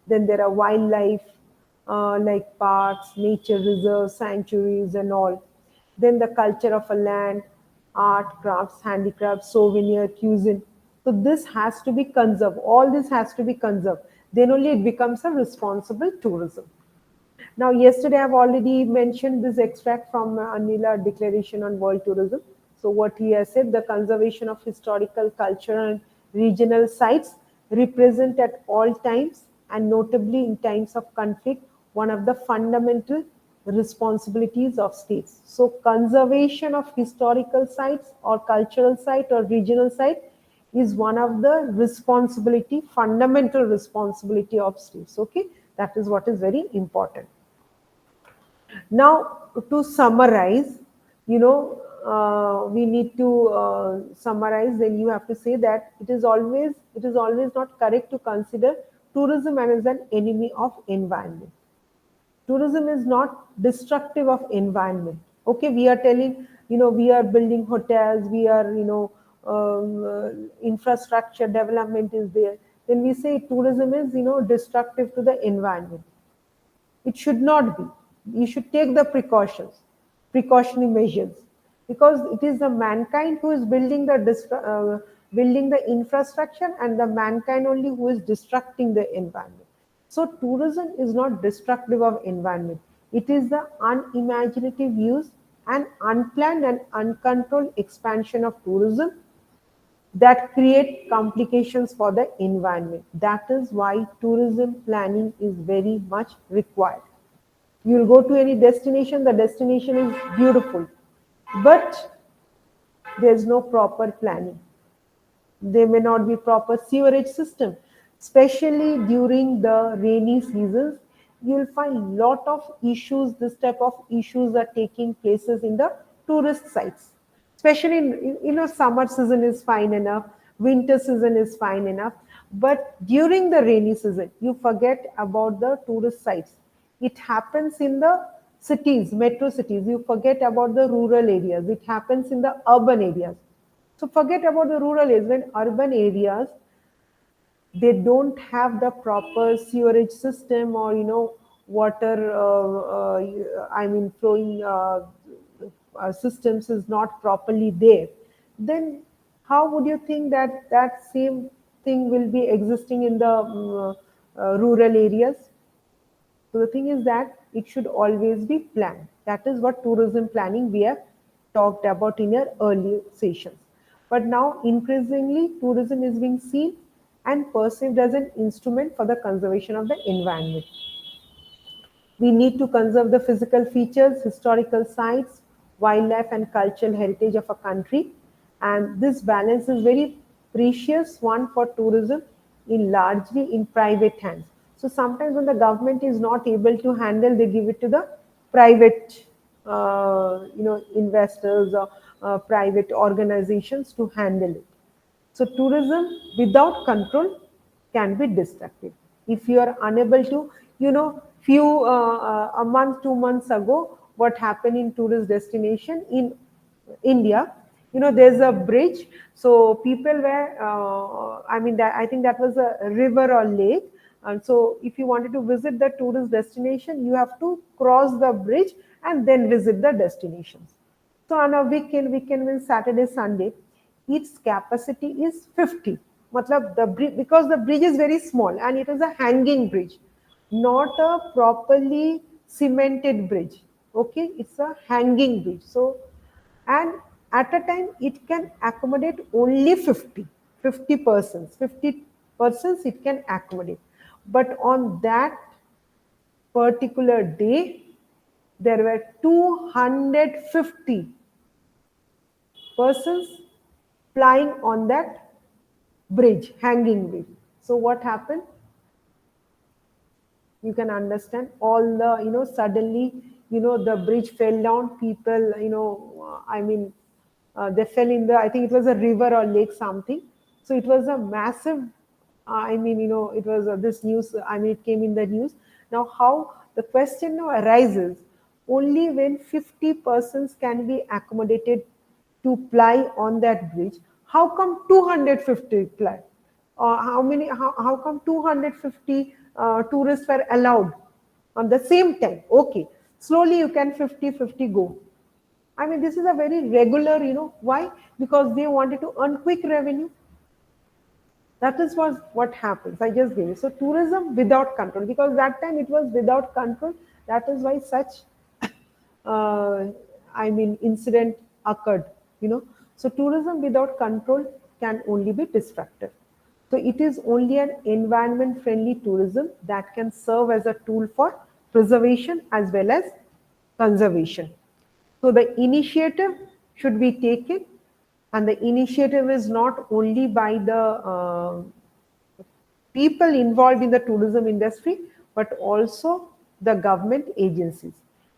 then there are wildlife like parks, nature reserves, sanctuaries, and all. Then the culture of a land, art, crafts, handicrafts, souvenir, cuisine. So this has to be conserved. All this has to be conserved. Then only it becomes a responsible tourism. Now, yesterday I've already mentioned this extract from Anila Declaration on World Tourism. So what he has said, the conservation of historical, cultural and regional sites represent at all times, and notably in times of conflict, one of the fundamental responsibilities of states. So conservation of historical sites or cultural site or regional site is one of the fundamental responsibility of states. Okay, that is what is very important. Now, to summarize, we need to summarize, then you have to say that it is always not correct to consider tourism as an enemy of environment. Tourism is not destructive of environment. Okay, we are telling, we are building hotels, we are, infrastructure development is there. Then we say tourism is, destructive to the environment. It should not be. You should take the precautionary measures, because it is the mankind who is building building the infrastructure, and the mankind only who is destructing the environment. So tourism is not destructive of environment. It is the unimaginative use and unplanned and uncontrolled expansion of tourism that create complications for the environment. That is why tourism planning is very much required. You'll go to any destination, the destination is beautiful, but there's no proper planning. There may not be proper sewerage system, especially during the rainy seasons. You'll find lot of issues. This type of issues are taking places in the tourist sites, especially in, summer season is fine enough, winter season is fine enough, but during the rainy season you forget about the tourist sites. It happens in the cities, metro cities. You forget about the rural areas. It happens in the urban areas. So forget about the rural areas. When urban areas, they don't have the proper sewerage system, or water, flowing systems is not properly there, then how would you think that that same thing will be existing in the rural areas? So the thing is that it should always be planned. That is what tourism planning we have talked about in our earlier sessions. But now increasingly tourism is being seen and perceived as an instrument for the conservation of the environment. We need to conserve the physical features, historical sites, wildlife and cultural heritage of a country. And this balance is very precious one for tourism in largely in private hands. So sometimes when the government is not able to handle, they give it to the private, investors or private organizations to handle it. So tourism without control can be destructive. If you are unable to, a month, 2 months ago, what happened in tourist destination in India, there's a bridge. So people were, I think that was a river or lake. And so if you wanted to visit the tourist destination, you have to cross the bridge and then visit the destinations. So on a weekend means Saturday, Sunday, its capacity is 50. Matlab the bridge, because the bridge is very small and it is a hanging bridge, not a properly cemented bridge. Okay, it's a hanging bridge. So, and at a time it can accommodate only 50 persons. 50 persons it can accommodate. But on that particular day, there were 250 persons flying on that bridge, hanging bridge. So what happened? You can understand all the, suddenly, the bridge fell down. People, they fell in the, I think it was a river or lake, something. So it was a massive, it was this news, it came in the news. Now, how the question now arises, only when 50 persons can be accommodated to ply on that bridge, how come 250 ply? How come 250 tourists were allowed on the same time? Okay, slowly you can 50-50 go. This is a very regular, why? Because they wanted to earn quick revenue. That is what happens. I just gave you. So tourism without control, because that time it was without control. That is why such, incident occurred. So tourism without control can only be destructive. So it is only an environment-friendly tourism that can serve as a tool for preservation as well as conservation. So the initiative should be taken, and the initiative is not only by the people involved in the tourism industry, but also the government agencies.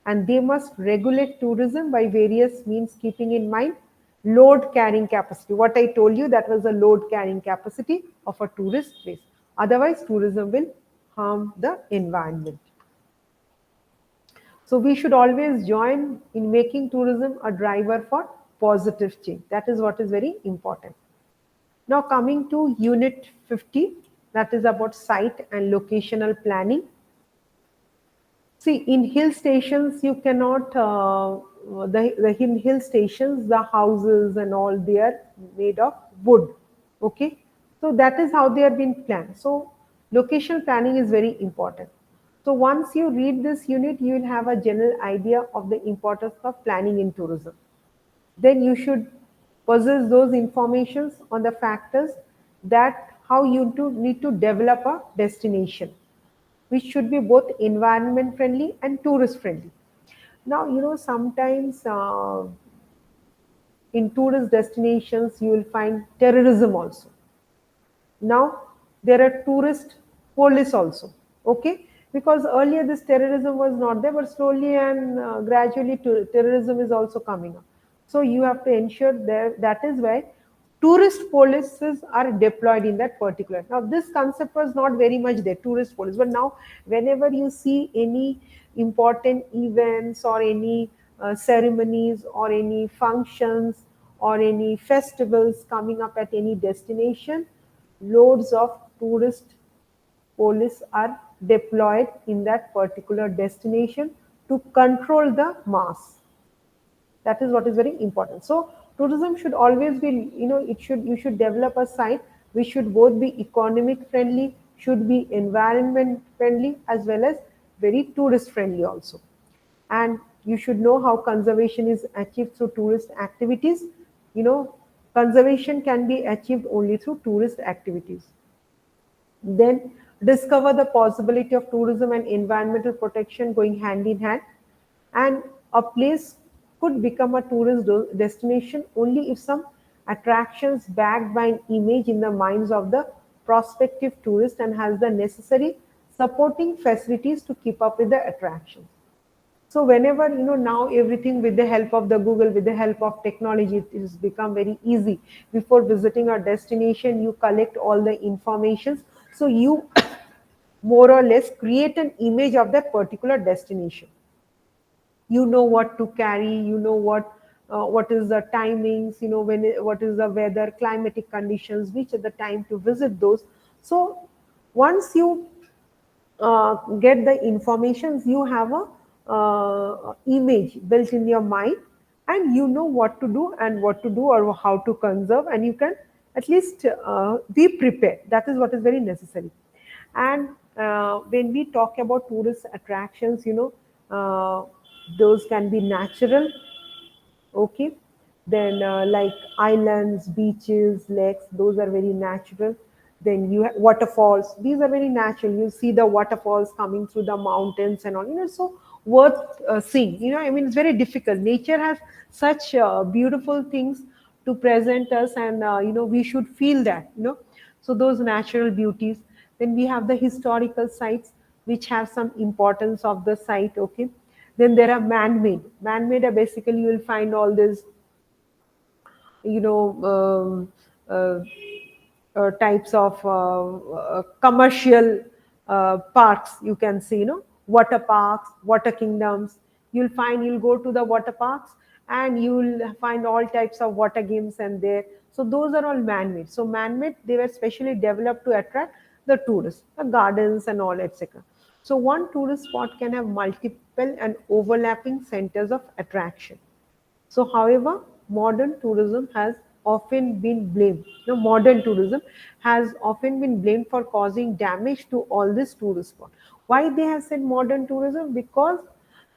and they must regulate tourism by various means, keeping in mind load carrying capacity. What I told you, that was the load carrying capacity of a tourist place. Otherwise, tourism will harm the environment. So we should always join in making tourism a driver for positive change. That is what is very important. Now coming to unit 50, that is about site and locational planning. See, in hill stations, you cannot, in hill stations, the houses and all, they are made of wood. Okay. So that is how they are being planned. So location planning is very important. So once you read this unit, you will have a general idea of the importance of planning in tourism. Then you should possess those informations on the factors that how you need to develop a destination, which should be both environment friendly and tourist friendly. Now, sometimes in tourist destinations, you will find terrorism also. Now, there are tourist police also, okay? Because earlier this terrorism was not there, but slowly and gradually terrorism is also coming up. So you have to ensure that is why tourist polices are deployed in that particular. Now, this concept was not very much there, tourist police, but now whenever you see any important events or any ceremonies or any functions or any festivals coming up at any destination, loads of tourist police are deployed in that particular destination to control the mass. That is what is very important. So tourism should always be, you should develop a site which should both be economic friendly, should be environment friendly, as well as very tourist friendly also. And you should know how conservation is achieved through tourist activities. you know Conservation can be achieved only through tourist activities. Then discover the possibility of tourism and environmental protection going hand in hand. And a place could become a tourist destination only if some attractions backed by an image in the minds of the prospective tourist and has the necessary supporting facilities to keep up with the attractions. So whenever, now everything with the help of the Google, with the help of technology, it has become very easy. Before visiting a destination, you collect all the informations. So you more or less create an image of that particular destination. You know what to carry, what is the timings, what is the weather, climatic conditions, which are the time to visit those. So once you get the informations, you have a image built in your mind, and you know what to do and what to do or how to conserve, and you can at least be prepared. That is what is very necessary. And when we talk about tourist attractions, those can be natural. Okay. Then like islands, beaches, lakes, those are very natural. Then you have waterfalls, these are very natural. You see the waterfalls coming through the mountains and all, so worth seeing. I mean, it's very difficult. Nature has such beautiful things to present us, and we should feel that. So those natural beauties. Then we have the historical sites, which have some importance of the site. Okay. Then there are man-made. Man-made are basically, you will find all this, you know types of commercial parks. You can see, water parks, water kingdoms. You'll go to the water parks, and you'll find all types of water games and there. So those are all man-made. So man-made, they were specially developed to attract the tourists, the gardens and all, etc. So one tourist spot can have multiple and overlapping centers of attraction. So, however, modern tourism has often been blamed. Modern tourism has often been blamed for causing damage to all these tourist spots. Why they have said modern tourism? Because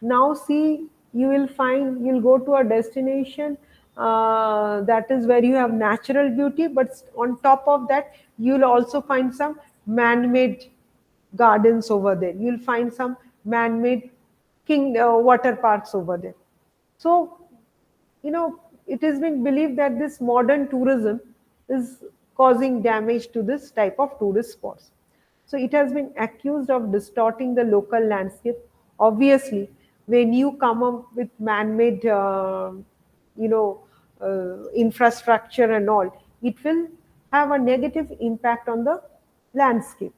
now, see, you'll go to a destination that is where you have natural beauty, but on top of that, you'll also find some man-made gardens over there. You'll find some man-made water parks over there. So it has been believed that this modern tourism is causing damage to this type of tourist spots. So it has been accused of distorting the local landscape. Obviously, when you come up with man-made, infrastructure and all, it will have a negative impact on the landscape,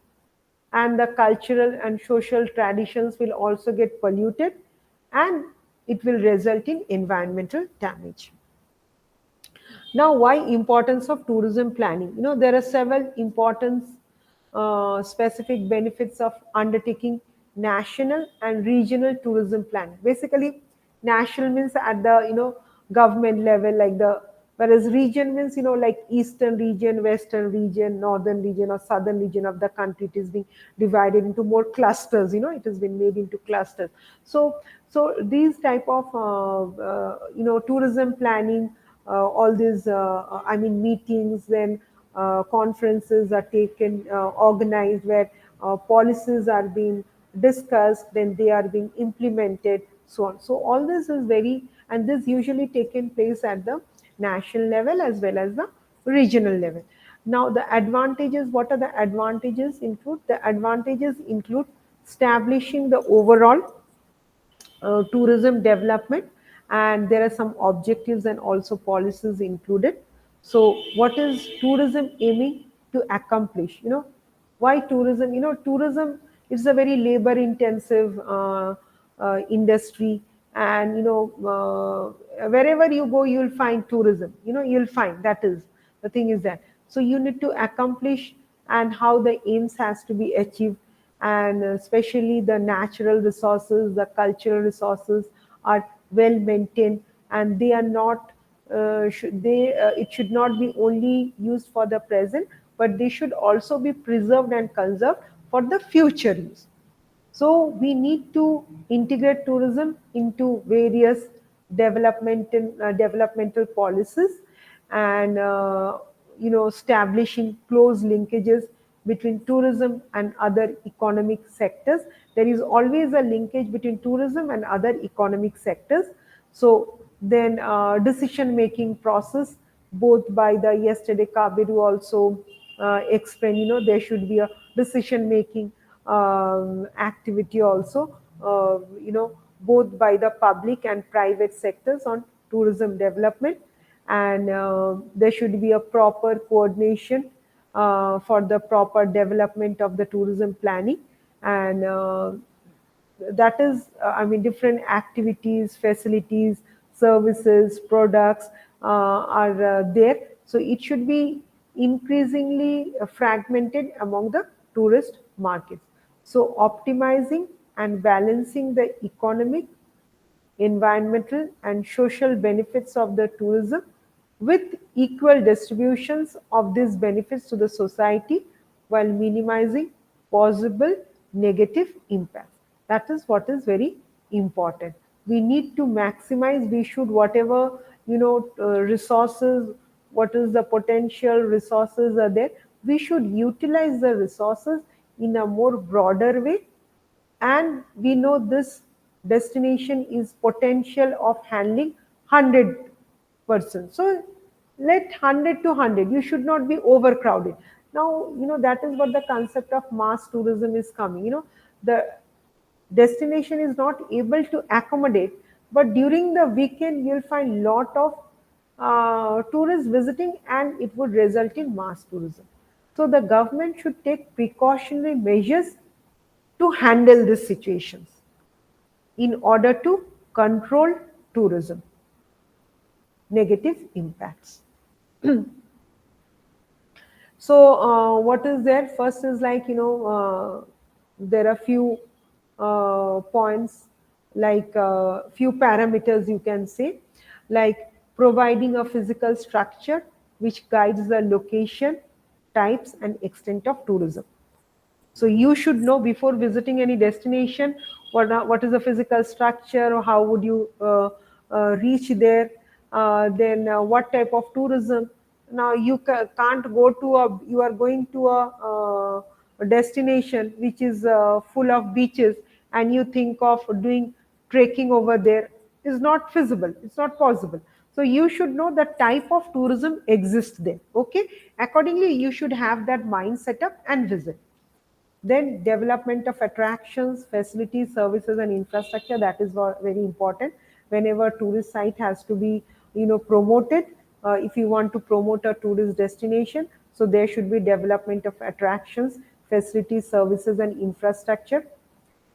and the cultural and social traditions will also get polluted, and it will result in environmental damage. Now, why importance of tourism planning? There are several important specific benefits of undertaking national and regional tourism planning. Basically, national means at the government level, like the, whereas region means like eastern region, western region, northern region, or southern region of the country. It is being divided into more clusters. It has been made into clusters. So these type of tourism planning, all these meetings, then conferences are taken, organized, where policies are being discussed, then they are being implemented, so on. So all this is very, and this usually taken place at the national level as well as the regional level. Now the advantages, what are the advantages include? The advantages include establishing the overall tourism development, and there are some objectives and also policies included. So what is tourism aiming to accomplish? Why tourism? Tourism is a very labor intensive industry, and wherever you go you'll find tourism. You'll find, that is the thing is that, so you need to accomplish, and how the aims has to be achieved, and especially the natural resources, the cultural resources are well maintained, and they are not it should not be only used for the present, but they should also be preserved and conserved for the future use. So we need to integrate tourism into various developmental policies, and establishing close linkages between tourism and other economic sectors. There is always a linkage between tourism and other economic sectors. So then decision making process, both by the, yesterday Kabiru also explained, there should be a decision making activity also, both by the public and private sectors on tourism development, and there should be a proper coordination for the proper development of the tourism planning, and that is different activities, facilities, services, products are there. So it should be increasingly fragmented among the tourist markets. So optimizing and balancing the economic, environmental and social benefits of the tourism, with equal distributions of these benefits to the society, while minimizing possible negative impacts. That is what is very important. We need to maximize, we should, whatever resources, what is the potential resources are there, we should utilize the resources in a more broader way, and we know this destination is potential of handling 100 persons. So let 100 to 100, you should not be overcrowded. Now that is what the concept of mass tourism is coming. The destination is not able to accommodate, but during the weekend you'll find lot of tourists visiting, and it would result in mass tourism. So the government should take precautionary measures to handle these situations in order to control tourism negative impacts. So what is there? First is like, there are few points, like few parameters you can say, like providing a physical structure which guides the location, types and extent of tourism. So you should know before visiting any destination what is the physical structure, or how would you reach there, then what type of tourism. Now you can't go to you are going to a destination which is full of beaches, and you think of doing trekking over there, is not feasible, it's not possible. So you should know the type of tourism exists there. Okay, accordingly you should have that mind set up and visit. Then development of attractions, facilities, services, and infrastructure. That is very important. Whenever tourist site has to be, promoted, if you want to promote a tourist destination, so there should be development of attractions, facilities, services, and infrastructure.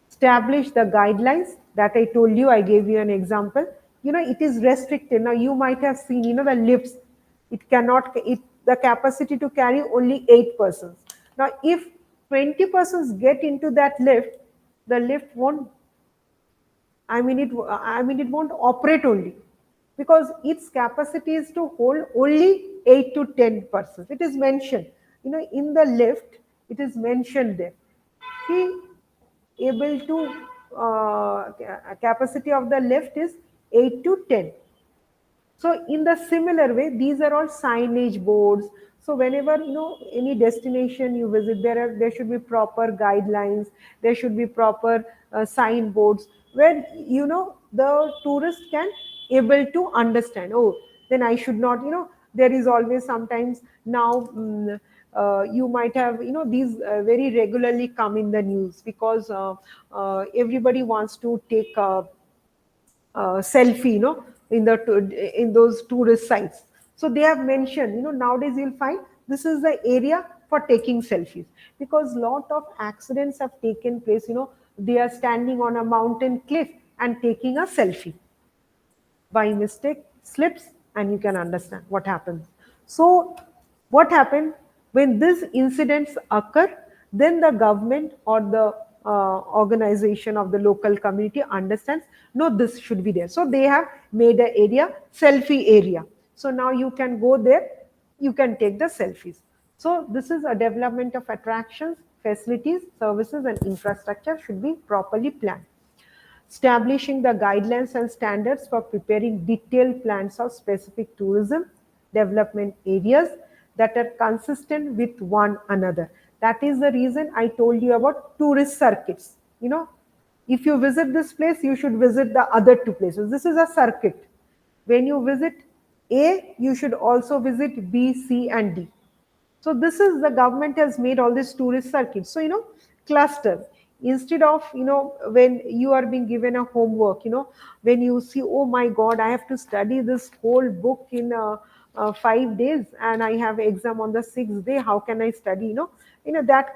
Establish the guidelines that I told you. I gave you an example. It is restricted. Now you might have seen, the lifts. It cannot, the capacity to carry only 8 persons. Now if 20 persons get into that lift, the lift won't, it won't operate only, because its capacity is to hold only 8 to 10 persons. It is mentioned, in the lift, it is mentioned there. He able to capacity of the lift is 8 to 10. So in the similar way, these are all signage boards. So whenever any destination you visit, there should be proper guidelines. There should be proper signboards where the tourist can able to understand. Oh, then I should not. There is always sometimes now. You might have these very regularly come in the news, because everybody wants to take selfie, in those tourist sites. So they have mentioned, nowadays you'll find this is the area for taking selfies, because lot of accidents have taken place. They are standing on a mountain cliff and taking a selfie. By mistake slips, and you can understand what happens. So what happened when these incidents occur, then the government or the organization of the local community understands, no, this should be there. So they have made an area, selfie area. So now you can go there, you can take the selfies. So this is a development of attractions, facilities, services, and infrastructure should be properly planned. Establishing the guidelines and standards for preparing detailed plans of specific tourism development areas that are consistent with one another. That is the reason I told you about tourist circuits. If you visit this place, you should visit the other 2 places. This is a circuit. When you visit A, you should also visit B, C, and D. So this is, the government has made all these tourist circuits. So, cluster. Instead of, when you are being given a homework, when you see, oh my God, I have to study this whole book in 5 days, and I have exam on the 6th day. How can I study? That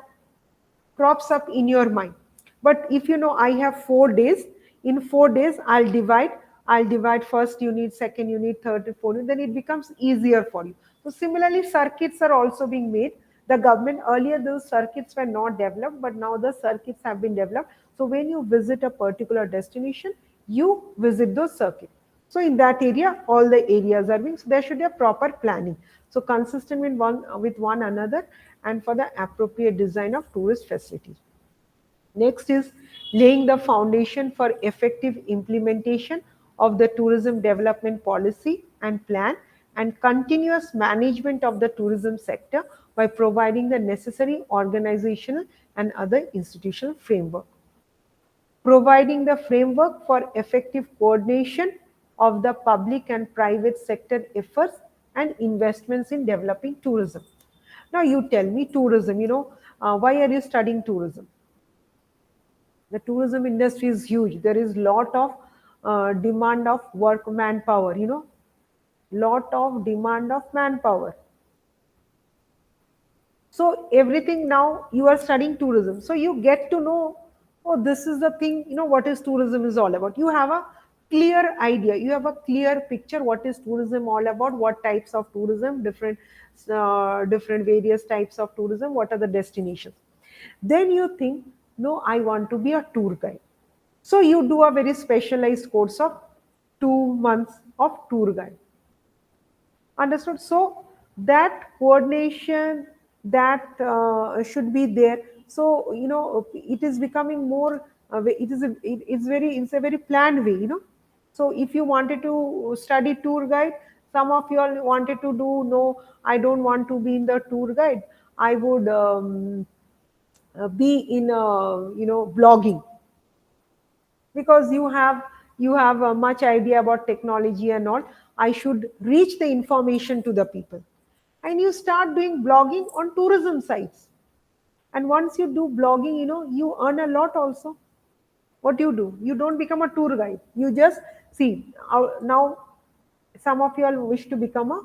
crops up in your mind. But if I have 4 days, in 4 days I'll divide first unit, second unit, third and fourth unit, then it becomes easier for you. So similarly, circuits are also being made. The government, earlier those circuits were not developed, but now the circuits have been developed. So when you visit a particular destination, you visit those circuits. So in that area, all the areas are being, so there should be a proper planning. So consistent with one another, and for the appropriate design of tourist facilities. Next is laying the foundation for effective implementation of the tourism development policy and plan, and continuous management of the tourism sector by providing the necessary organizational and other institutional framework. Providing the framework for effective coordination of the public and private sector efforts and investments in developing tourism. Now you tell me, tourism, why are you studying tourism? The tourism industry is huge. There is lot of demand of work manpower, lot of demand of manpower. So everything, now you are studying tourism, so you get to know, oh, this is the thing, what is tourism is all about. You have a clear idea, you have a clear picture what is tourism all about, what types of tourism, different various types of tourism, what are the destinations. Then you think, no, I want to be a tour guide. So you do a very specialized course of 2 months of tour guide. Understood? So that coordination, that should be there. So it is becoming more. It's a very planned way. So if you wanted to study tour guide, some of you all wanted to do, no, I don't want to be in the tour guide. I would be in blogging, because you have much idea about technology and all. I should reach the information to the people, and you start doing blogging on tourism sites. And once you do blogging, you earn a lot also. What do? You don't become a tour guide. You just see now some of you all wish to become a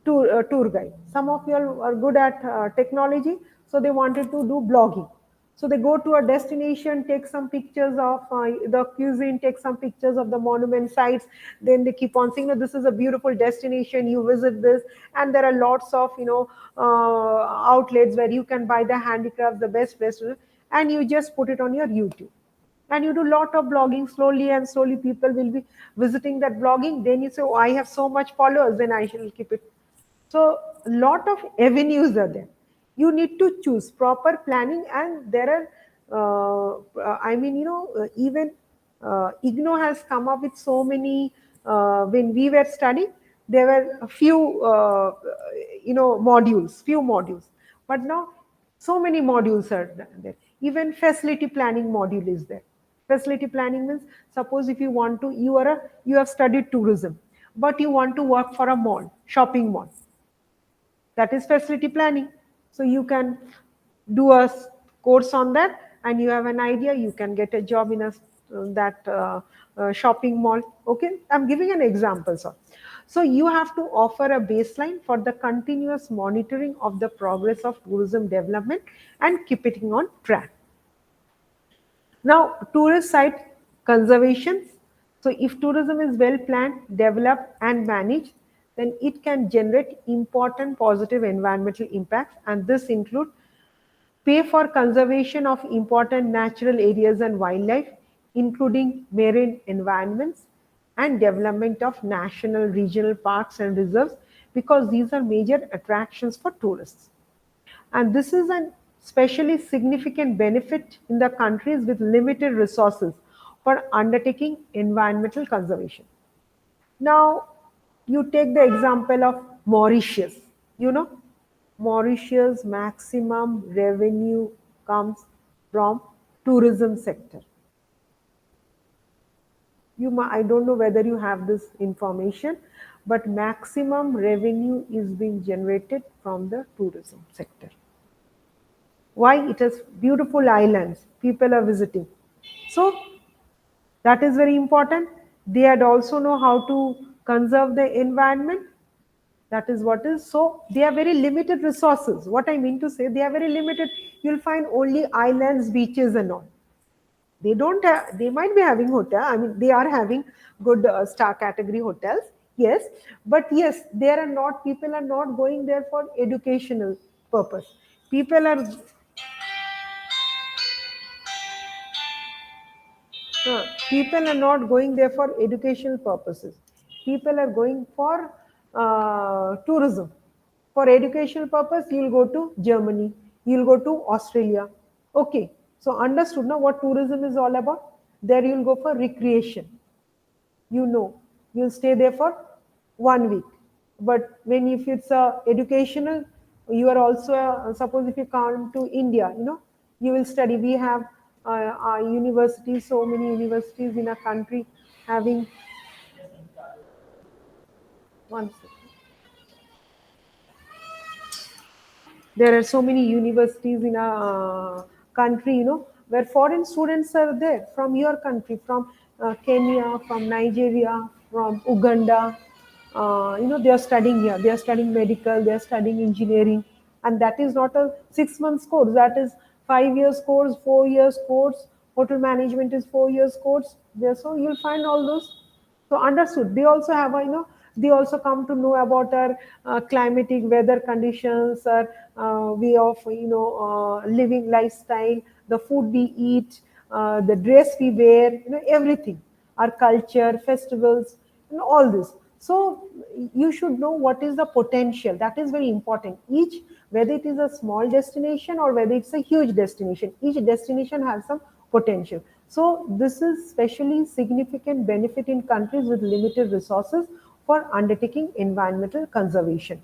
tour guide. Some of you all are good at technology, so they wanted to do blogging. So they go to a destination, take some pictures of the cuisine, take some pictures of the monument sites. Then they keep on saying, no, this is a beautiful destination. You visit this, and there are lots of outlets where you can buy the handicrafts, the best place, and you just put it on your YouTube, and you do lot of blogging. Slowly and slowly people will be visiting that blogging. Then you say, oh, I have so much followers, then I shall keep it. So lot of avenues are there. You need to choose proper planning, and there are even IGNO has come up with so many. When we were studying, there were a few modules, but now so many modules are there. Even facility planning module is there. Facility planning means, suppose if you want to, you have studied tourism, but you want to work for a mall, shopping mall. That is facility planning. So you can do a course on that, and you have an idea. You can get a job in that shopping mall. Okay, I'm giving an example, sir. So you have to offer a baseline for the continuous monitoring of the progress of tourism development and keep it on track. Now, tourist site conservation. So, if tourism is well planned, developed, and managed, then it can generate important positive environmental impacts, and this include pay for conservation of important natural areas and wildlife, including marine environments, and development of national, regional parks and reserves, because these are major attractions for tourists. And this is an especially significant benefit in the countries with limited resources for undertaking environmental conservation. Now, you take the example of Mauritius. You know, Mauritius maximum revenue comes from tourism sector. I don't know whether you have this information, but maximum revenue is being generated from the tourism sector. Why? It has beautiful islands, people are visiting. So that is very important. They had also know how to conserve the environment. That is what is. So they are very limited resources. What I mean to say, they are very limited. You'll find only islands, beaches and all. They don't have, they might be having hotel. I mean, they are having good star category hotels. Yes. But yes, there are not, people are not going there for educational purpose. People are not going there for educational purposes. People are going for tourism. For educational purpose, you'll go to Germany, you'll go to Australia. Okay, so understood now what tourism is all about? There you'll go for recreation. You'll stay there for 1 week. But when if it's educational, you are also suppose if you come to India, you will study. We have universities, so many universities in a country having one second. There are so many universities in a country, where foreign students are there from your country, from Kenya, from Nigeria, from Uganda. They are studying here. They are studying medical. They are studying engineering, and that is not a 6 months course. That is 5 years course, 4 years course. Hotel management is 4 years course. There, so you'll find all those. So understood. They also have they also come to know about our climatic weather conditions, our way of living lifestyle, the food we eat, the dress we wear, everything, our culture, festivals, all this. So you should know what is the potential. That is very important. Each, whether it is a small destination or whether it's a huge destination, each destination has some potential. So this is especially significant benefit in countries with limited resources for undertaking environmental conservation.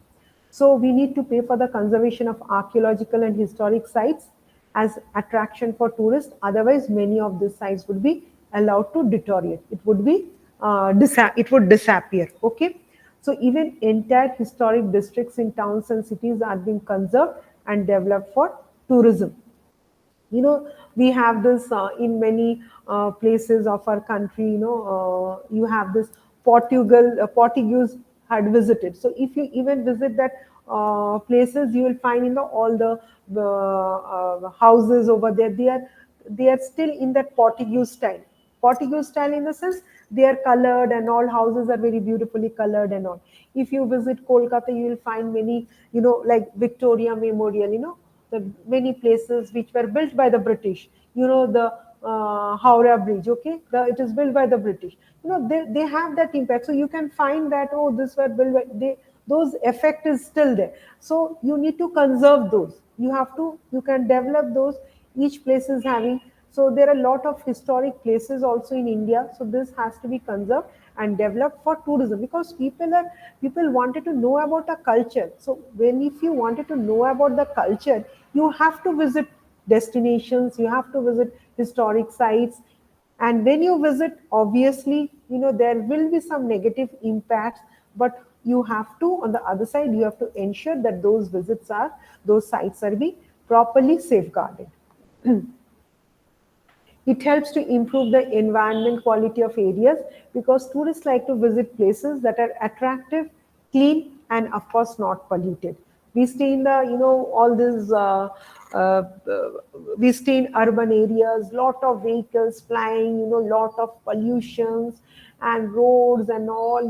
So we need to pay for the conservation of archaeological and historic sites as attraction for tourists. Otherwise, many of these sites would be allowed to deteriorate. It would be it would disappear. Okay. So even entire historic districts in towns and cities are being conserved and developed for tourism. We have this in many places of our country. You have this Portuguese had visited. So if you even visit that places, you will find all the houses over there, they are still in that Portuguese style. Portuguese style in the sense they are colored, and all houses are very beautifully colored and all. If you visit Kolkata, you will find many, like Victoria Memorial, the many places which were built by the British. The Howrah Bridge, okay, it is built by the British. They have that impact. So you can find that, oh, this were built by, those effect is still there. So you need to conserve those. You can develop those. Each place is having, so there are a lot of historic places also in India. So this has to be conserved and developed for tourism, because people wanted to know about a culture. So when if you wanted to know about the culture, you have to visit destinations, you have to visit historic sites. And when you visit, obviously, there will be some negative impacts, but you have to, on the other side, you have to ensure that those sites are being properly safeguarded. It helps to improve the environment quality of areas, because tourists like to visit places that are attractive, clean, and of course not polluted. We stay in the, all these, uh, we stay in urban areas, lot of vehicles flying, lot of pollutions and roads and all,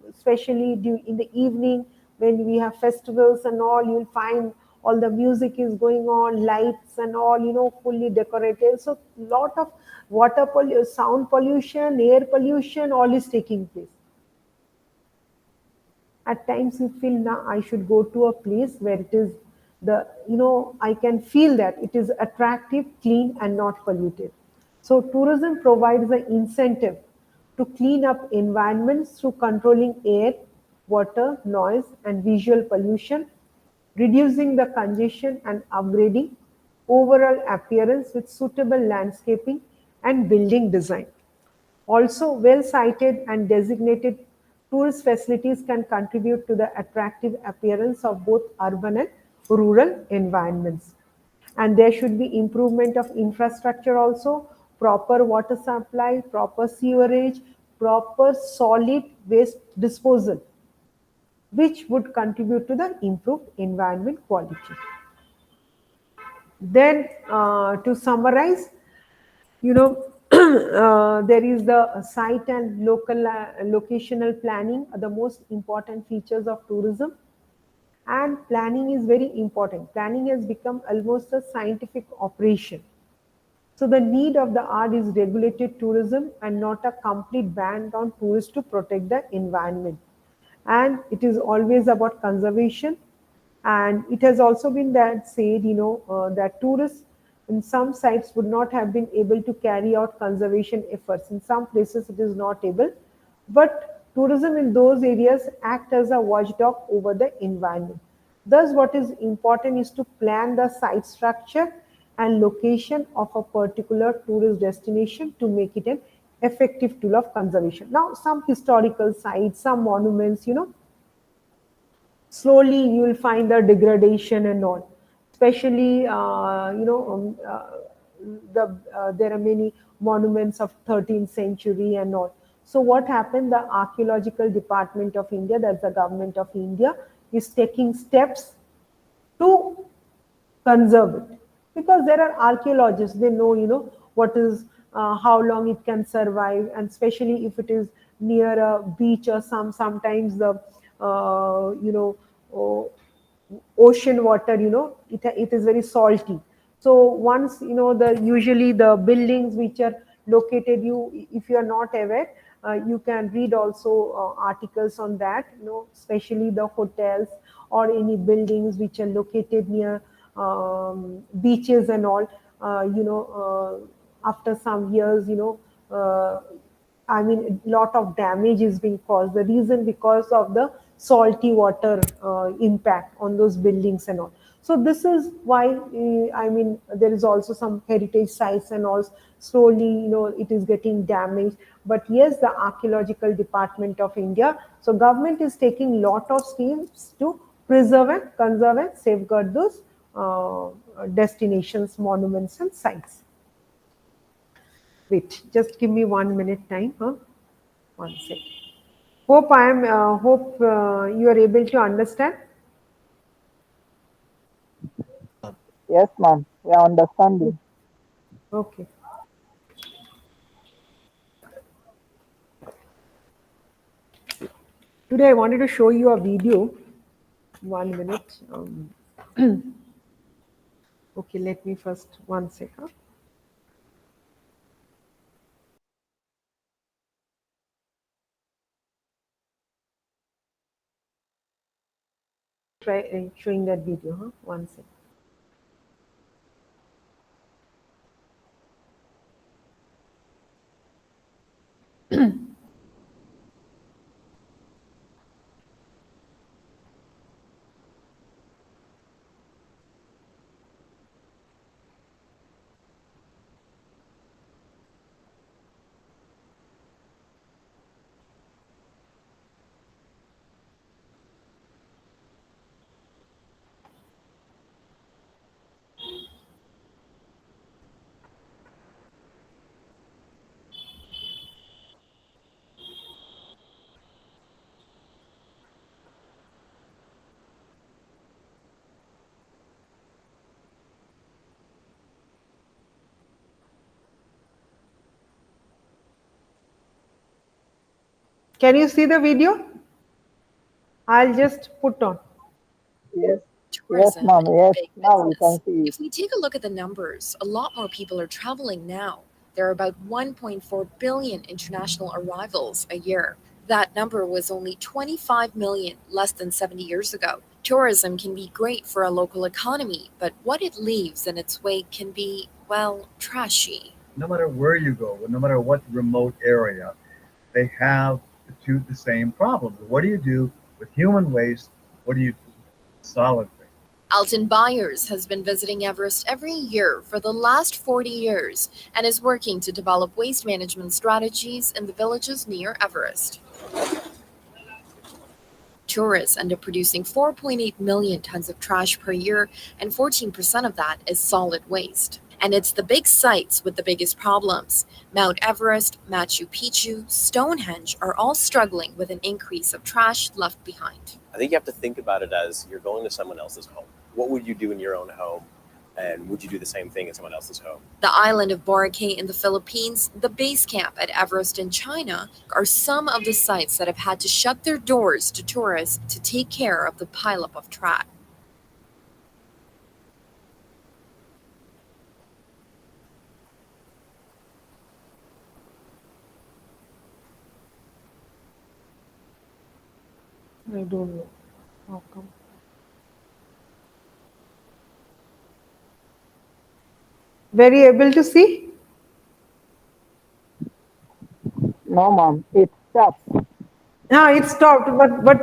especially in the evening when we have festivals and all, you'll find all the music is going on, lights and all, fully decorated. So lot of sound pollution, air pollution, all is taking place. At times you feel, now I should go to a place where it is I can feel that it is attractive, clean, and not polluted. So tourism provides the incentive to clean up environments through controlling air, water, noise, and visual pollution, reducing the congestion and upgrading overall appearance with suitable landscaping and building design. Also, well-sited and designated tourist facilities can contribute to the attractive appearance of both urban and rural environments. And there should be improvement of infrastructure also, proper water supply, proper sewerage, proper solid waste disposal, which would contribute to the improved environment quality. Then, to summarize, there is the site and locational planning are the most important features of tourism, and planning is very important. Planning has become almost a scientific operation. So the need of the art is regulated tourism and not a complete ban on tourists to protect the environment. And it is always about conservation. And it has also been that said, that tourists in some sites would not have been able to carry out conservation efforts. In some places, it is not able. But tourism in those areas act as a watchdog over the environment. Thus, what is important is to plan the site structure and location of a particular tourist destination to make it an effective tool of conservation. Now, some historical sites, some monuments, slowly you will find the degradation and all. Especially, there are many monuments of 13th century and all. So what happened? The Archaeological Department of India, that's the government of India, is taking steps to conserve it, because there are archaeologists, they know, what is how long it can survive, and especially if it is near a beach, or sometimes the oh, ocean water, it is very salty. So once, the usually the buildings which are located, if you are not aware, you can read also articles on that, especially the hotels or any buildings which are located near beaches and all, after some years, I mean, a lot of damage is being caused. The reason because of the salty water impact on those buildings and all. So this is why, I mean, there is also some heritage sites and all. Slowly, it is getting damaged. But yes, the Archaeological Department of India. So government is taking lot of steps to preserve and conserve and safeguard those destinations, monuments, and sites. Wait, just give me 1 minute time. Huh? One second. Hope you are able to understand. Yes, ma'am. We are understanding. Okay. Today I wanted to show you a video. 1 minute. Okay, let me first, one second. Try showing that video. Huh? One second. Can you see the video? I'll just put on. Yes. Yes, Tourism ma'am. is a Yes. big Now we business. can see it. If we take a look at the numbers, a lot more people are traveling now. There are about 1.4 billion international arrivals a year. That number was only 25 million less than 70 years ago. Tourism can be great for a local economy, but what it leaves in its wake can be, well, trashy. No matter where you go, no matter what remote area, they have the same problems. What do you do with human waste? What do you do with solid waste? Alton Byers has been visiting Everest every year for the last 40 years and is working to develop waste management strategies in the villages near Everest. Tourists end up producing 4.8 million tons of trash per year, and 14% of that is solid waste. And it's the big sites with the biggest problems. Mount Everest, Machu Picchu, Stonehenge are all struggling with an increase of trash left behind. I think you have to think about it as you're going to someone else's home. What would you do in your own home? And would you do the same thing in someone else's home? The island of Boracay in the Philippines, the base camp at Everest in China, are some of the sites that have had to shut their doors to tourists to take care of the pileup of trash. I don't know. How come? Very able to see? No, ma'am. It stopped. It stopped, but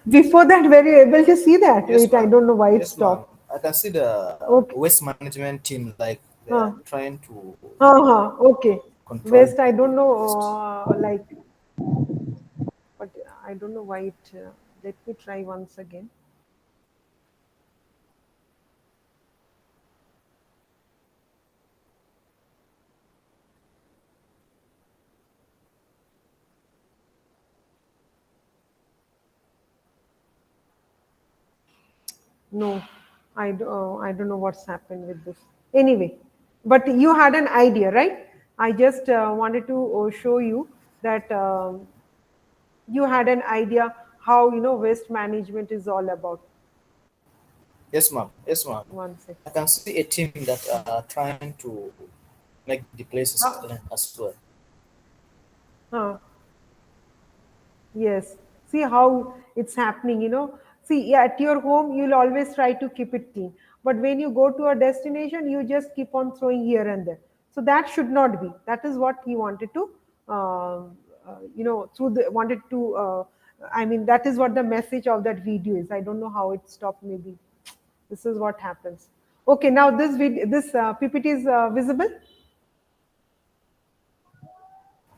before that, very able to see that. Yes, Wait, I ma'am. don't know why it Yes, ma'am. stopped. I can see the Okay. waste management team, like they Huh. are trying to Okay. control West, I don't know, waste. like, but I don't know why it. Let me try once again. No, I don't know what's happened with this. Anyway, but you had an idea, right? I just wanted to show you that you had an idea how waste management is all about. Yes, ma'am. Yes, ma'am. One second. I can see a team that are trying to make the places Uh, clean as well. uh, Yes. See how it's happening, See, yeah, at your home, you'll always try to keep it clean. But when you go to a destination, you just keep on throwing here and there. So that should not be. That is what he wanted to, wanted to, I mean, that is what the message of that video is. I don't know how it stopped. Maybe this is what happens. Okay, now this PPT is visible.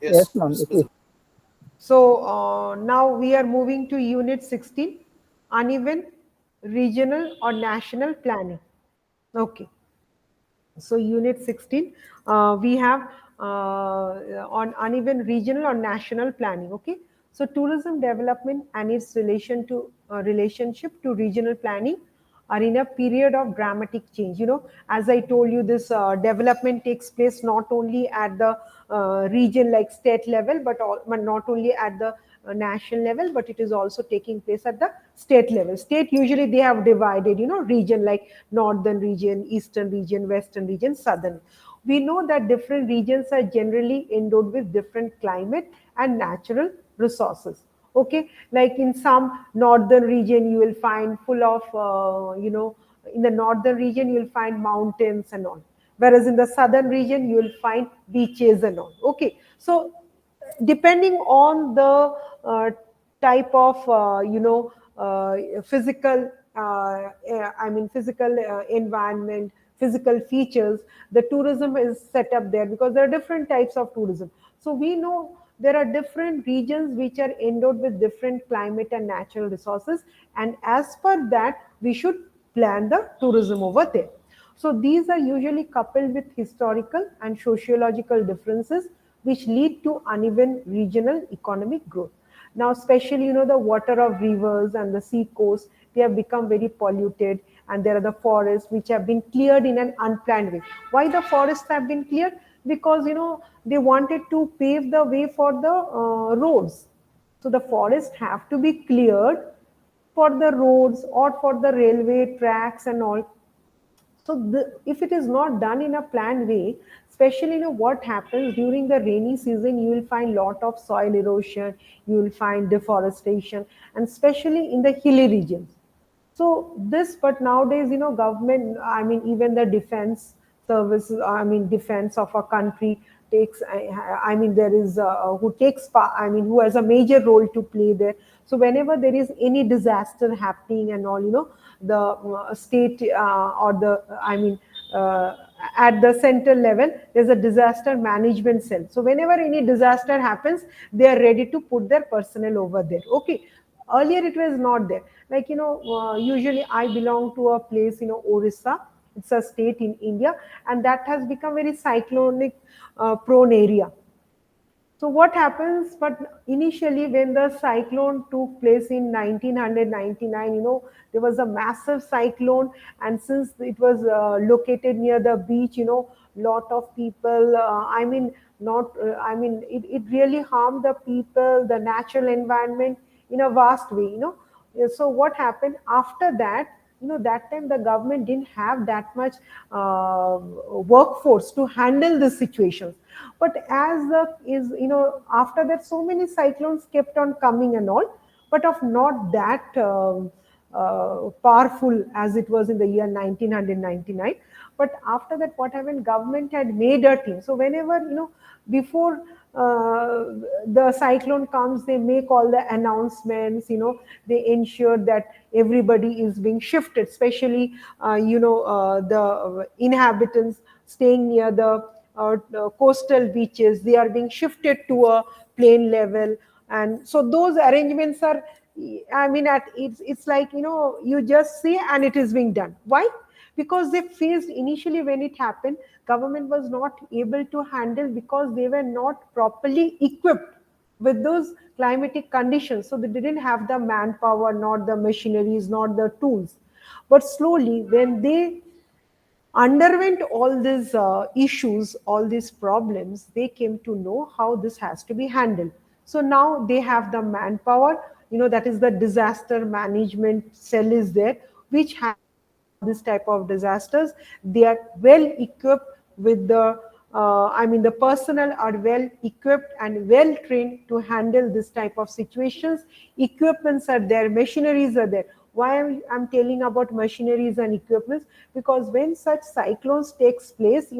Yes, Yes, ma'am. it's It is. visible. So now we are moving to Unit 16, uneven regional or national planning. Okay. So unit 16, we have on uneven regional or national planning. Okay. So tourism development and its relationship to regional planning are in a period of dramatic change. As I told you, this development takes place not only at the region like state level, but not only at the national level, but it is also taking place at the state level. State usually they have divided, region like northern region, eastern region, western region, southern. We know that different regions are generally endowed with different climate and natural resources. Okay, like in some northern region you will find full of in the northern region you will find mountains and all, whereas in the southern region you will find beaches and all. Okay, so depending on the type of physical physical environment, physical features, the tourism is set up there, because there are different types of tourism. So we know there are different regions which are endowed with different climate and natural resources, and as per that we should plan the tourism over there. So these are usually coupled with historical and sociological differences which lead to uneven regional economic growth. Now, especially, the water of rivers and the sea coast, they have become very polluted, and there are the forests which have been cleared in an unplanned way. Why the forests have been cleared? Because, they wanted to pave the way for the roads. So the forests have to be cleared for the roads or for the railway tracks and all. So if it is not done in a planned way, especially what happens during the rainy season, you will find lot of soil erosion, you will find deforestation, and especially in the hilly regions. So this, but nowadays, government, even the defense services, defense of a country takes, there is, who takes part, who has a major role to play there. So whenever there is any disaster happening and all, the state or the, at the central level, there's a disaster management cell. So whenever any disaster happens, they are ready to put their personnel over there. Okay. Earlier it was not there. Like, usually I belong to a place, Orissa. It's a state in India, and that has become very cyclonic prone area. So what happens? But initially, when the cyclone took place in 1999, there was a massive cyclone, and since it was located near the beach, lot of people. Not. It really harmed the people, the natural environment in a vast way. So what happened after that? That time the government didn't have that much workforce to handle the situations. But as the is after that, so many cyclones kept on coming and all, but of not that powerful as it was in the year 1999. But after that, what happened? Government had made a team. So whenever before the cyclone comes, they make all the announcements. They ensure that everybody is being shifted, especially the inhabitants staying near the coastal beaches. They are being shifted to a plain level, and so those arrangements are, it's like, you just say and it is being done. Why? Because they faced initially, when it happened, government was not able to handle, because they were not properly equipped with those climatic conditions. So they didn't have the manpower, not the machineries, not the tools. But slowly, when they underwent all these issues, all these problems, they came to know how this has to be handled. So now they have the manpower, that is the disaster management cell is there, which handles all this type of disasters. They are well equipped with the personnel are well equipped and well trained to handle this type of situations. Equipments are there, machineries are there. Why I'm telling about machineries and equipments? Because when such cyclones takes place,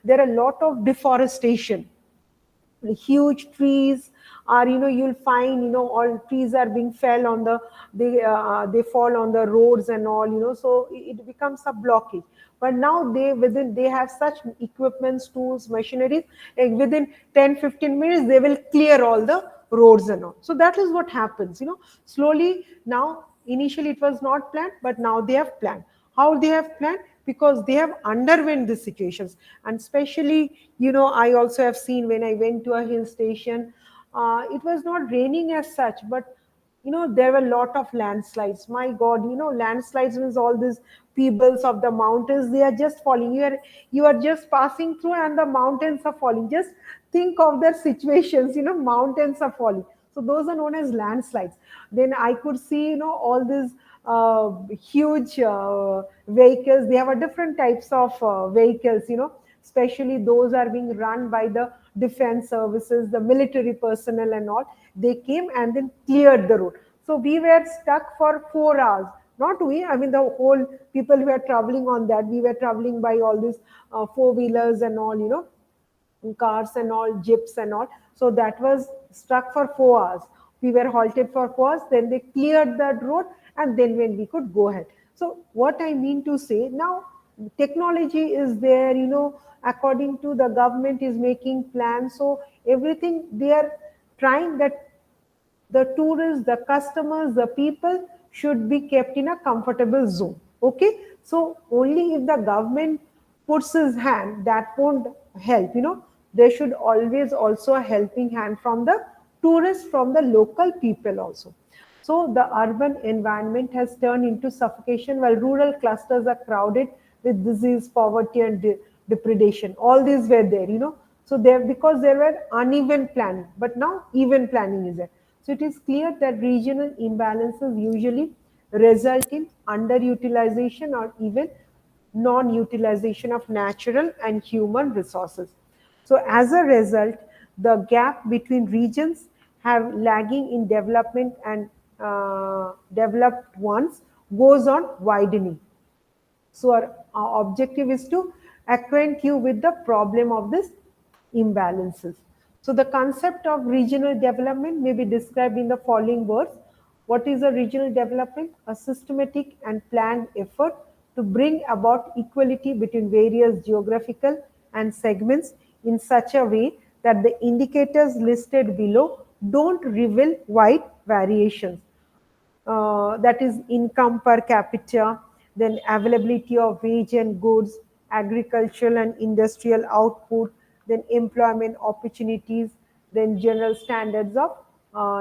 there are a lot of deforestation. Huge trees are, you'll find, all trees are being fell on the, they fall on the roads and all, so it becomes a blockage. But now they have such equipments, tools, machineries, like within 10-15 minutes they will clear all the roads and all. So that is what happens, slowly. Now initially it was not planned, but now they have planned. How they have planned? because they have underwent the situations. And especially, I also have seen when I went to a hill station, it was not raining as such, but there were a lot of landslides. My God, landslides means all these pebbles of the mountains, they are just falling. You are just passing through and the mountains are falling. Just think of their situations, mountains are falling. So those are known as landslides. Then I could see, all these huge vehicles. They have a different types of vehicles, especially those are being run by the defense services, the military personnel and all. They came and then cleared the road. So we were stuck for 4 hours. Not we, I mean the whole people who were traveling on that. We were traveling by all these four-wheelers and all, cars and all, jeeps and all. So that was stuck for 4 hours. We were halted for 4 hours. Then they cleared that road, and then when we could go ahead. So what I mean to say, now technology is there. According to the government is making plans. So everything they are trying that the tourists, the customers, the people should be kept in a comfortable zone. Okay, so only if the government puts his hand, that won't help. There should always also a helping hand from the tourists, from the local people also. So the urban environment has turned into suffocation while rural clusters are crowded with disease, poverty, and depredation. All these were there. So there, because there were uneven planning, but now even planning is there. So it is clear that regional imbalances usually result in underutilization or even non-utilization of natural and human resources. So as a result, the gap between regions have lagging in development and developed ones goes on widening. So our objective is to acquaint you with the problem of this imbalances. So the concept of regional development may be described in the following words. What is a regional development? A systematic and planned effort to bring about equality between various geographical and segments in such a way that the indicators listed below don't reveal wide variations. That is income per capita, then availability of wage and goods, agricultural and industrial output, then employment opportunities, then general standards of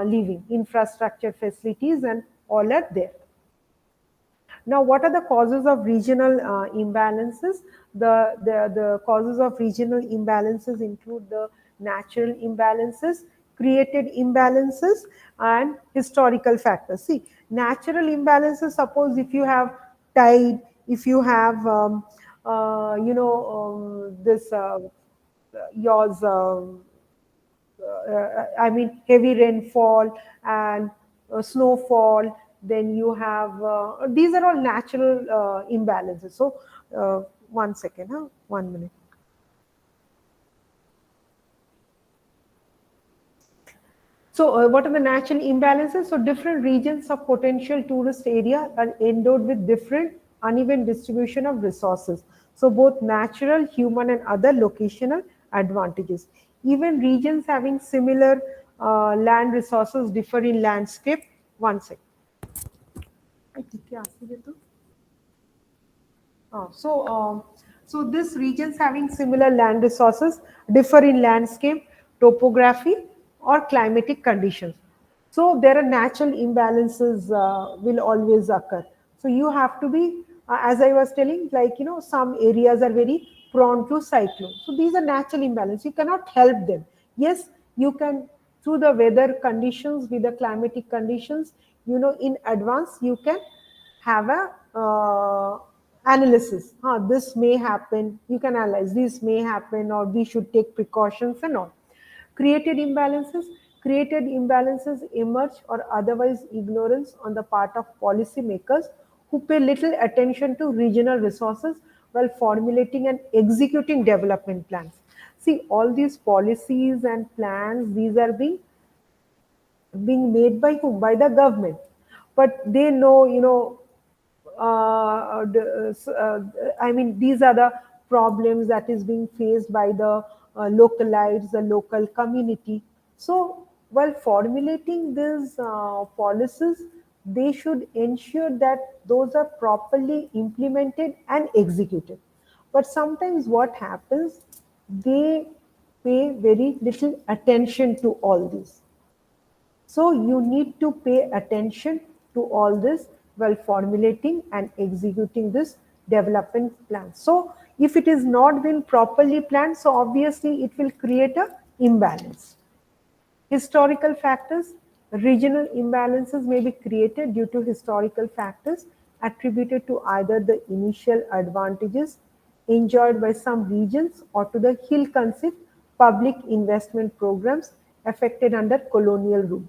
living, infrastructure facilities, and all are there. Now, what are the causes of regional imbalances? The causes of regional imbalances include the natural imbalances, created imbalances, and historical factors. See, natural imbalances, suppose if you have tide, if you have, this, yours, I mean, heavy rainfall and snowfall. Then you have, these are all natural imbalances. So, 1 second, 1 minute. So, what are the natural imbalances? So, different regions of potential tourist area are endowed with different uneven distribution of resources. So, both natural, human, and other locational advantages. Even regions having similar land resources differ in landscape. 1 second. So this regions having similar land resources differ in landscape, topography, or climatic conditions. So there are natural imbalances will always occur. So you have to be, as I was telling, like some areas are very prone to cyclone. So these are natural imbalances. You cannot help them. Yes, you can through the weather conditions, with the climatic conditions, in advance you can have a analysis. This may happen. You can analyze this may happen, or we should take precautions and all. Created imbalances. Created imbalances emerge or otherwise ignorance on the part of policymakers who pay little attention to regional resources while formulating and executing development plans. See, all these policies and plans, these are being made by whom? By the government. But they know, I mean, these are the problems that is being faced by the localites, the local community. So while formulating these policies, they should ensure that those are properly implemented and executed. But sometimes what happens, they pay very little attention to all this. So you need to pay attention to all this while formulating and executing this development plan. So if it is not been properly planned, so obviously it will create a imbalance. Historical factors, regional imbalances may be created due to historical factors attributed to either the initial advantages enjoyed by some regions or to the ill-conceived public investment programs affected under colonial rule.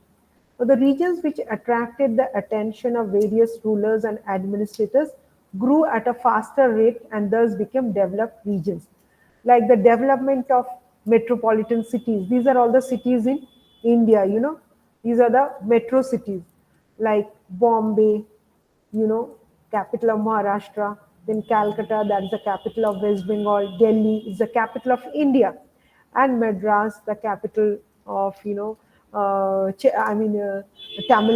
So the regions which attracted the attention of various rulers and administrators grew at a faster rate and thus became developed regions. Like the development of metropolitan cities. These are all the cities in India, These are the metro cities like Bombay, capital of Maharashtra, then Calcutta, that is the capital of West Bengal, Delhi is the capital of India, and Madras, the capital of, Tamil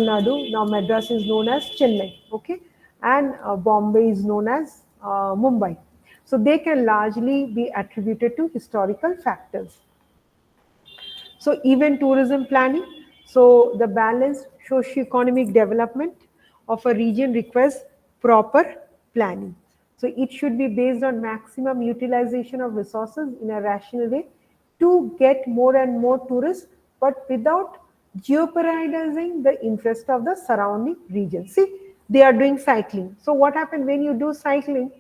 Nadu. Now Madras is known as Chennai, okay, and Bombay is known as Mumbai. So they can largely be attributed to historical factors. So even tourism planning, so the balanced socio-economic development of a region requires proper planning. So it should be based on maximum utilization of resources in a rational way to get more and more tourists, but without jeopardizing the interest of the surrounding region. See, they are doing cycling. So what happens when you do cycling?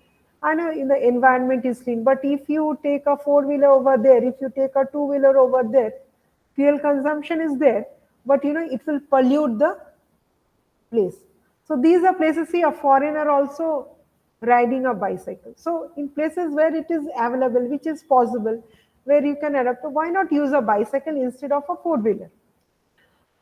I know the environment is clean, but if you take a four-wheeler over there, if you take a two-wheeler over there, fuel consumption is there, but it will pollute the place. So these are places, see, a foreigner also riding a bicycle. So in places where it is available, which is possible, where you can adapt, why not use a bicycle instead of a four-wheeler?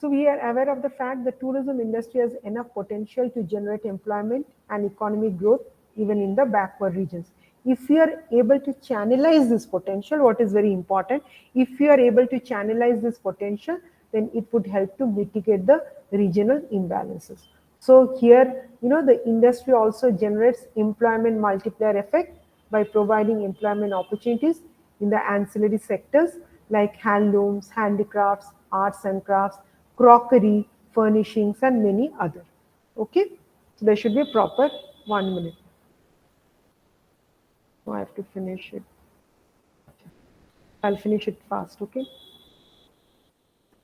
So we are aware of the fact that tourism industry has enough potential to generate employment and economic growth even in the backward regions. If we are able to channelize this potential, what is very important, if we are able to channelize this potential, then it would help to mitigate the regional imbalances. So here, the industry also generates employment multiplier effect by providing employment opportunities in the ancillary sectors like handlooms, handicrafts, arts and crafts, crockery, furnishings, and many other. Okay, so there should be a proper 1 minute. So I have to finish it. I'll finish it fast. Okay.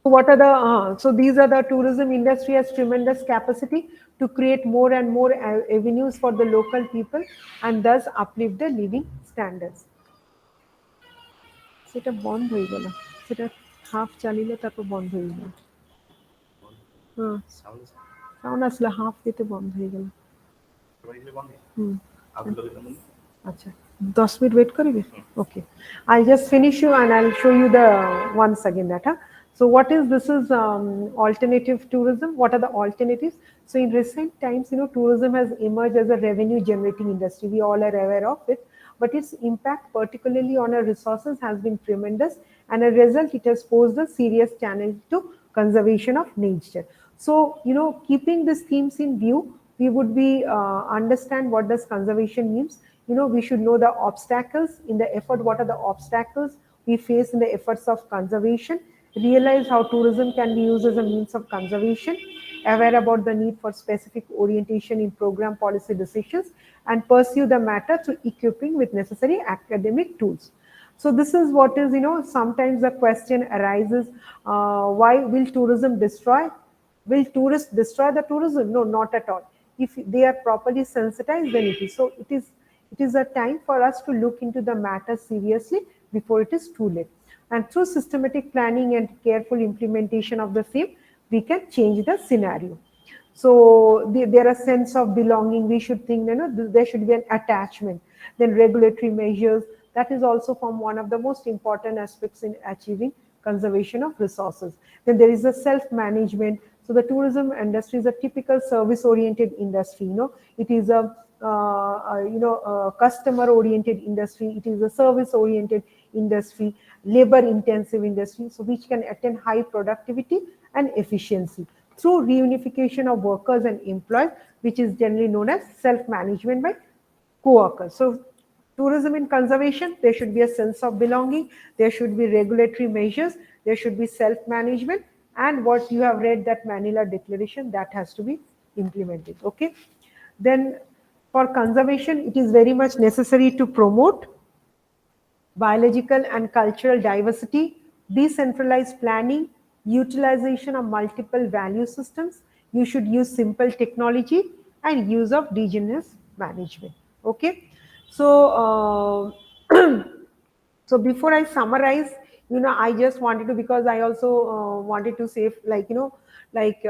So what are the? So these are the tourism industry has tremendous capacity to create more and more avenues for the local people and thus uplift the living standards. সেটা বন্ধ হয়ে গেল, সেটা half চালিয়ে তারপর বন্ধ হয়ে গেল। হ্যাঁ, সাউন্ড আসলে হাফ দিতে বন্ধ হয়ে গেল। আচ্ছা 10 minute wait করিবে? Okay, I'll just finish you and I'll show you the once again that. So what is this is alternative tourism. What are the alternatives? So in recent times, tourism has emerged as a revenue generating industry. We all are aware of it, but its impact particularly on our resources has been tremendous, and as a result it has posed a serious challenge to conservation of nature. So keeping these themes in view, we would be understand what does conservation means. We should know the obstacles in the effort. What are the obstacles we face in the efforts of conservation? Realize how tourism can be used as a means of conservation, aware about the need for specific orientation in program policy decisions, and pursue the matter through equipping with necessary academic tools. So this is what is, sometimes the question arises, why will tourism destroy? Will tourists destroy the tourism? No, not at all. If they are properly sensitized, then it is. So it is a time for us to look into the matter seriously before it is too late. And through systematic planning and careful implementation of the same, we can change the scenario. So there are sense of belonging. We should think, there should be an attachment. Then regulatory measures, that is also from one of the most important aspects in achieving conservation of resources. Then there is a self-management. So the tourism industry is a typical service-oriented industry. It is a customer-oriented industry. It is a service-oriented industry, labor-intensive industry, so which can attain high productivity and efficiency. through reunification of workers and employees, which is generally known as self-management by co-workers. So tourism in conservation, there should be a sense of belonging, there should be regulatory measures, there should be self-management, and what you have read, that Manila Declaration, that has to be implemented. Okay. Then for conservation, it is very much necessary to promote biological and cultural diversity, decentralized planning, utilization of multiple value systems. You should use simple technology and use of indigenous management. Okay. So, so before I summarize, I just wanted to, because I also wanted to say, like, like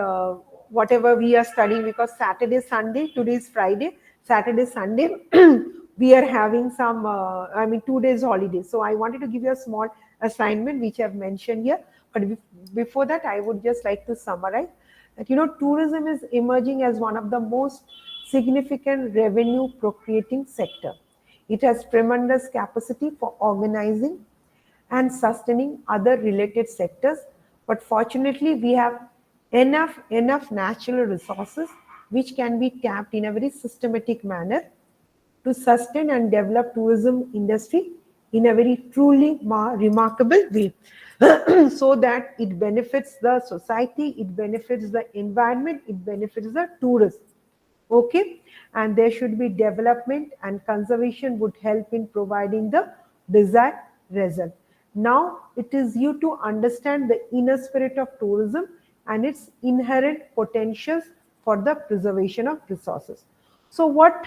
whatever we are studying, because Saturday, Sunday, today is Friday, Saturday, Sunday, we are having some, 2 days holiday. So I wanted to give you a small assignment, which I've mentioned here. But before that, I would just like to summarize that, tourism is emerging as one of the most significant revenue procreating sector. It has tremendous capacity for organizing and sustaining other related sectors, but fortunately we have enough natural resources which can be tapped in a very systematic manner to sustain and develop tourism industry in a very truly remarkable way, so that it benefits the society, it benefits the environment, it benefits the tourists. Okay. And there should be development, and conservation would help in providing the desired result. Now it is you to understand the inner spirit of tourism and its inherent potentials for the preservation of resources. So what,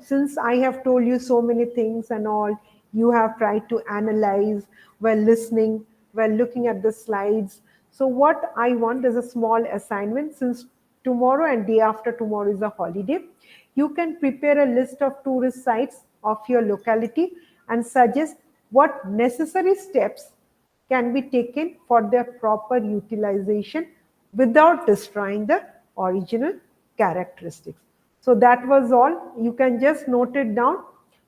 since I have told you so many things and all, you have tried to analyze while listening, while looking at the slides. So what I want is a small assignment. Since tomorrow and day after tomorrow is a holiday, you can prepare a list of tourist sites of your locality and suggest what necessary steps can be taken for their proper utilization without destroying the original characteristics. So that was all. You can just note it down.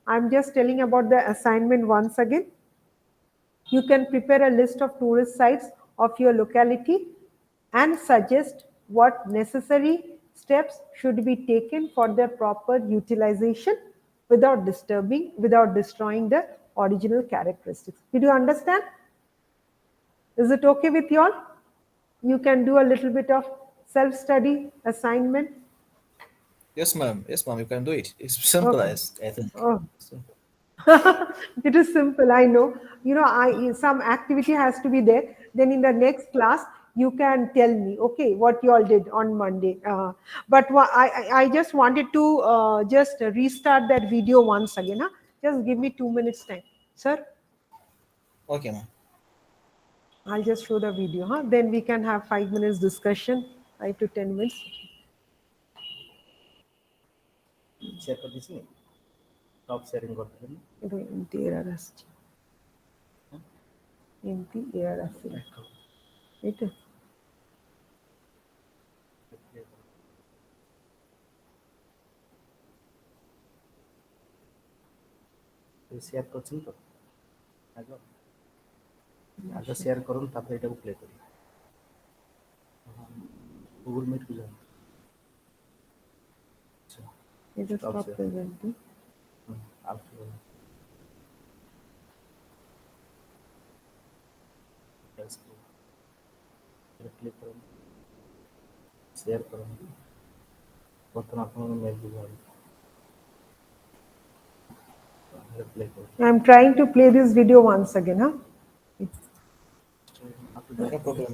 I'm just telling about the assignment once again. You can prepare a list of tourist sites of your locality and suggest what necessary steps should be taken for their proper utilization without destroying the original characteristics. Did you understand? Is it okay with you all? You can do a little bit of self-study assignment. Yes, ma'am. Yes, ma'am. You can do it. It's simple, Okay. as I think. Oh. So, It is simple, I know. Some activity has to be there. Then in the next class, you can tell me, okay, what you all did on Monday. But I just wanted to just restart that video once again. Huh? Just give me 2 minutes time. Sir, okay, ma'am. I'll just show the video. Huh? Then we can have 5 minutes discussion, 5 to 10 minutes. share कर दीजिए top sharing करते हैं ಇದು empty error ಅಷ್ಟೇ. Empty error ಅಷ್ಟೇ. Right? Share করছেন তো আগে আগে শেয়ার করুন তারপরে এটাকে প্লে করি গুগল মিট কি জানেন আচ্ছা It is stop presenting. আলফা ক্লিক করুন শেয়ার করুন বর্তমানে আপনার মেল দিতে হবে I'm trying to play this video once again, huh? No problem.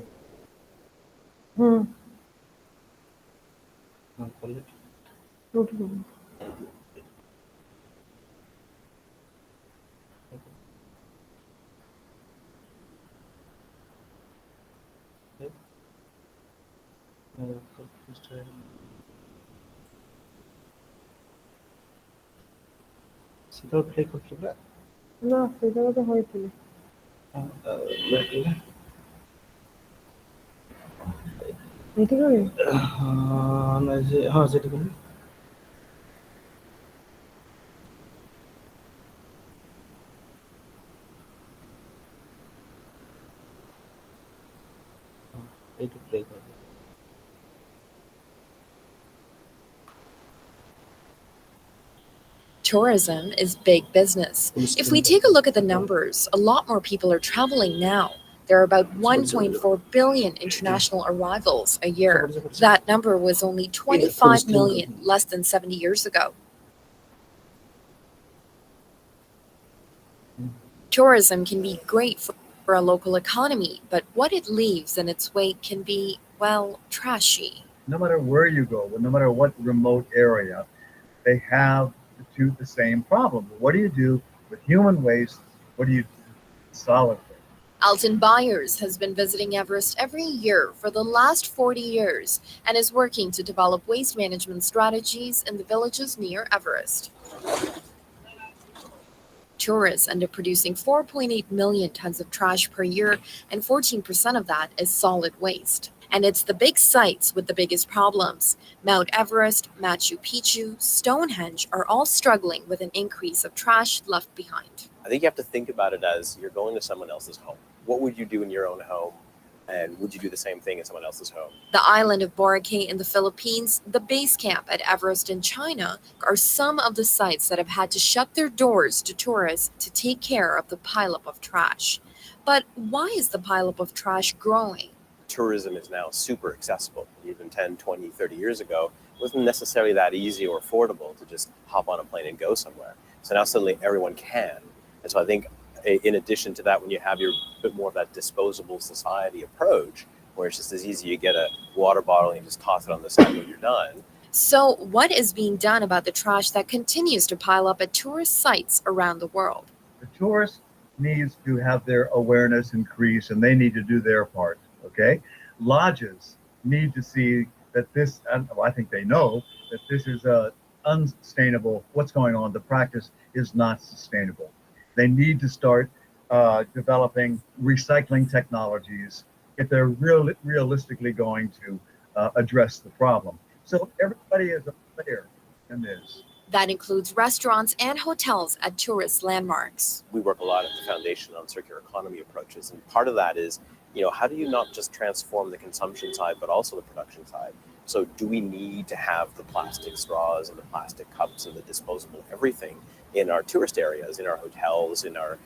Totally. সেটাও প্লে করতে পারে না সেটাও তো হয়েছিল এটা করে হ্যাঁ সেটা করে এইটু প্লে করবে Tourism is big business. If we take a look at the numbers, a lot more people are traveling now. There are about 1.4 billion international arrivals a year. That number was only 25 million less than 70 years ago. Tourism can be great for a local economy, but what it leaves in its wake can be, well, trashy. No matter where you go, no matter what remote area, they have the same problem. What do you do with human waste? What do you do with solid waste? Alton Byers has been visiting Everest every year for the last 40 years and is working to develop waste management strategies in the villages near Everest. Tourists end up producing 4.8 million tons of trash per year, and 14% of that is solid waste. And it's the big sites with the biggest problems. Mount Everest, Machu Picchu, Stonehenge are all struggling with an increase of trash left behind. I think you have to think about it as you're going to someone else's home. What would you do in your own home? And would you do the same thing in someone else's home? The island of Boracay in the Philippines, the base camp at Everest in China are some of the sites that have had to shut their doors to tourists to take care of the pileup of trash. But why is the pileup of trash growing? Tourism is now super accessible. Even 10, 20, 30 years ago, it wasn't necessarily that easy or affordable to just hop on a plane and go somewhere. So now suddenly everyone can. And so I think in addition to that, when you have your bit more of that disposable society approach, where it's just as easy, you get a water bottle and you just toss it on the side when you're done. So what is being done about the trash that continues to pile up at tourist sites around the world? The tourist needs to have their awareness increase and they need to do their part, okay? Lodges need to see that this, well, I think they know that this is unsustainable. What's going on? The practice is not sustainable. They need to start developing recycling technologies if they're realistically going to address the problem. So everybody is a player in this. That includes restaurants and hotels at tourist landmarks. We work a lot at the foundation on circular economy approaches. And part of that is, how do you not just transform the consumption side, but also the production side? So do we need to have the plastic straws and the plastic cups and the disposable everything in our tourist areas, in our hotels, in our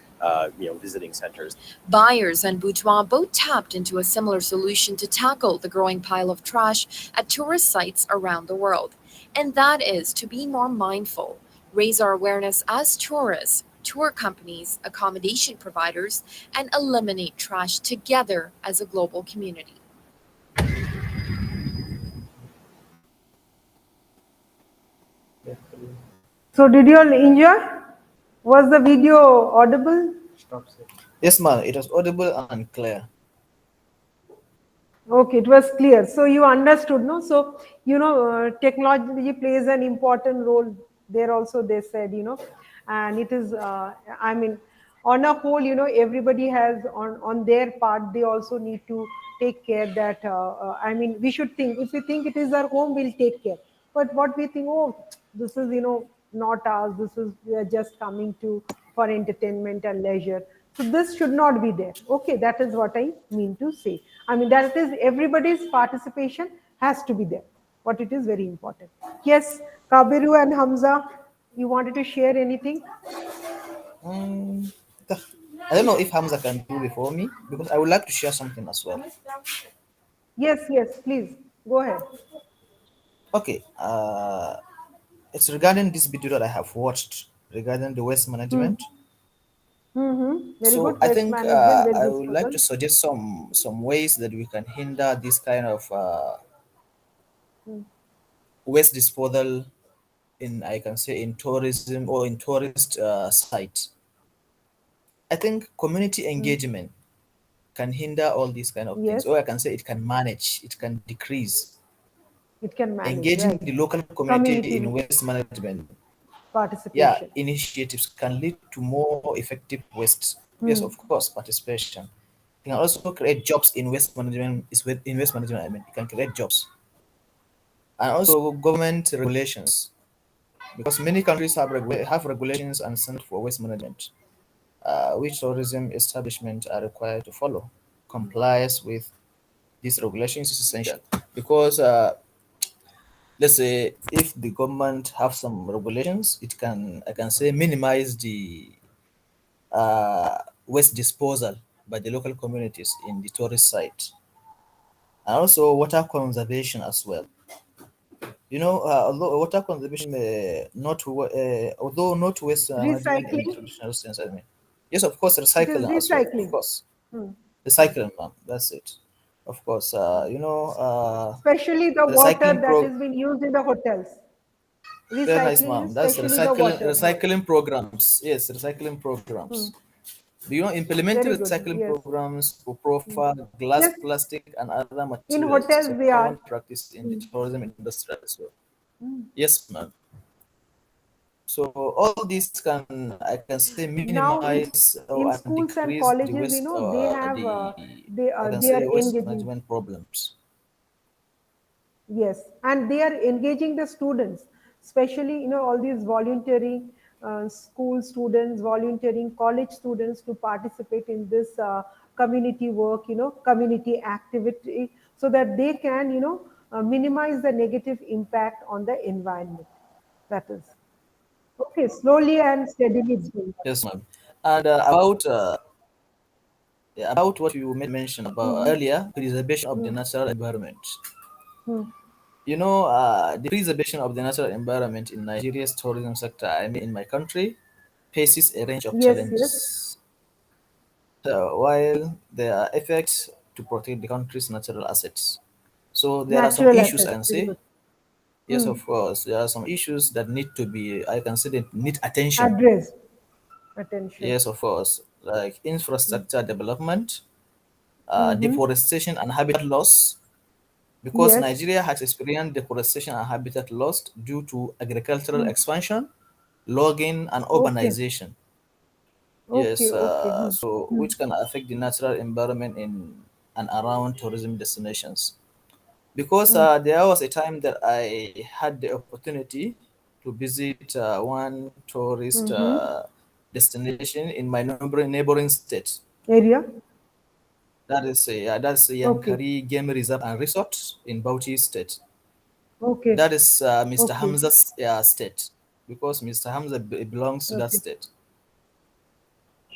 visiting centers? Byers and Boutois both tapped into a similar solution to tackle the growing pile of trash at tourist sites around the world. And that is to be more mindful, raise our awareness as tourists, tour companies, accommodation providers, and eliminate trash together as a global community. So did you all enjoy? Was the video audible? Stop saying. Yes, ma'am. It was audible and clear. Okay, it was clear. So you understood, no? So, technology plays an important role there also, they said, and it is, on a whole, everybody has on their part, they also need to take care that, we should think, if we think it is our home, we'll take care. But what we think, oh, this is, not ours, we are just coming to for entertainment and leisure. So this should not be there. Okay, that is what I mean to say. That is everybody's participation has to be there. What it is very important. Yes, Kabiru and Hamza, you wanted to share anything? I don't know if Hamza can do before me because I would like to share something as well. Yes, please go ahead. Okay, it's regarding this video that I have watched regarding the waste management. Very So good. I Waste think management, very I good would like to struggle. suggest some ways that we can hinder this kind of waste disposal in, I can say, in tourism or in tourist sites. I think community engagement can hinder all these kind of things, Yes, or I can say it can manage, it can decrease. it can manage, Engaging right? the local community in Community waste management, participation. initiatives can lead to more effective waste. Yes, of course, participation. It can also create jobs in waste management. In waste management, it can create jobs, and also government regulations, because many countries have regulations and standards for waste management, which tourism establishments are required to follow. Compliance with these regulations is essential because let's say if the government have some regulations, it can, I can say, minimize the waste disposal by the local communities in the tourist site, and also water conservation as well. Although water conservation may not, although not waste management in the Recycling. traditional sense, I mean, yes, of course, It is recycling as well, of recycling. course, Hmm. recycling, ma'am, that's it. Of course, Especially the water recycling that pro. is being used in the hotels. Very nice, Recycling is ma'am. That's especially the water. recycling programs. Yes, recycling Hmm. programs. Do you know implementing Very good. recycling Yes. programs for Hmm. profile, glass, Yes. plastic, and other In materials is a hotels they common are. practice in the Hmm. tourism industry as well. Hmm. Yes, ma'am. So all these can, I can say, Now minimize in and schools and decrease the colleges, waste, they have I can they say, are waste engaging. management problems. Yes, and they are engaging the students, especially all these volunteering school students, volunteering college students to participate in this community work, community activity, so that they can minimize the negative impact on the environment. That is okay. Slowly and steadily, it's going. Yes, ma'am. And about what you mentioned about Mm-hmm. earlier, preservation of the Mm-hmm. natural environment. Mm. The preservation of the natural environment in Nigeria's tourism sector, I mean, in my country, faces a range of Yes, yes. challenges. While there are efforts to protect the country's natural assets, so there are some Natural issues, I assets. can Very say. good. Yes, Mm. of course, there are some issues that need to be, I can say, that need attention. Addressed. Attention. Yes, of course, like Mm. infrastructure development, Mm-hmm. deforestation and habitat loss, because Yes. Nigeria has experienced deforestation and habitat loss due to agricultural Mm. expansion, logging, and Okay. urbanization. Okay. Yes, Okay. Hmm. so Hmm. which can affect the natural environment in and around tourism destinations. Because Hmm. there was a time that I had the opportunity to visit one tourist Mm-hmm. destination in my neighboring state. Area. That's a Okay. Yankari Game Reserve and Resort in Bauchi State. Okay. That is Mr. Okay. Hamza's state, because Mr. Hamza belongs to that Okay. state.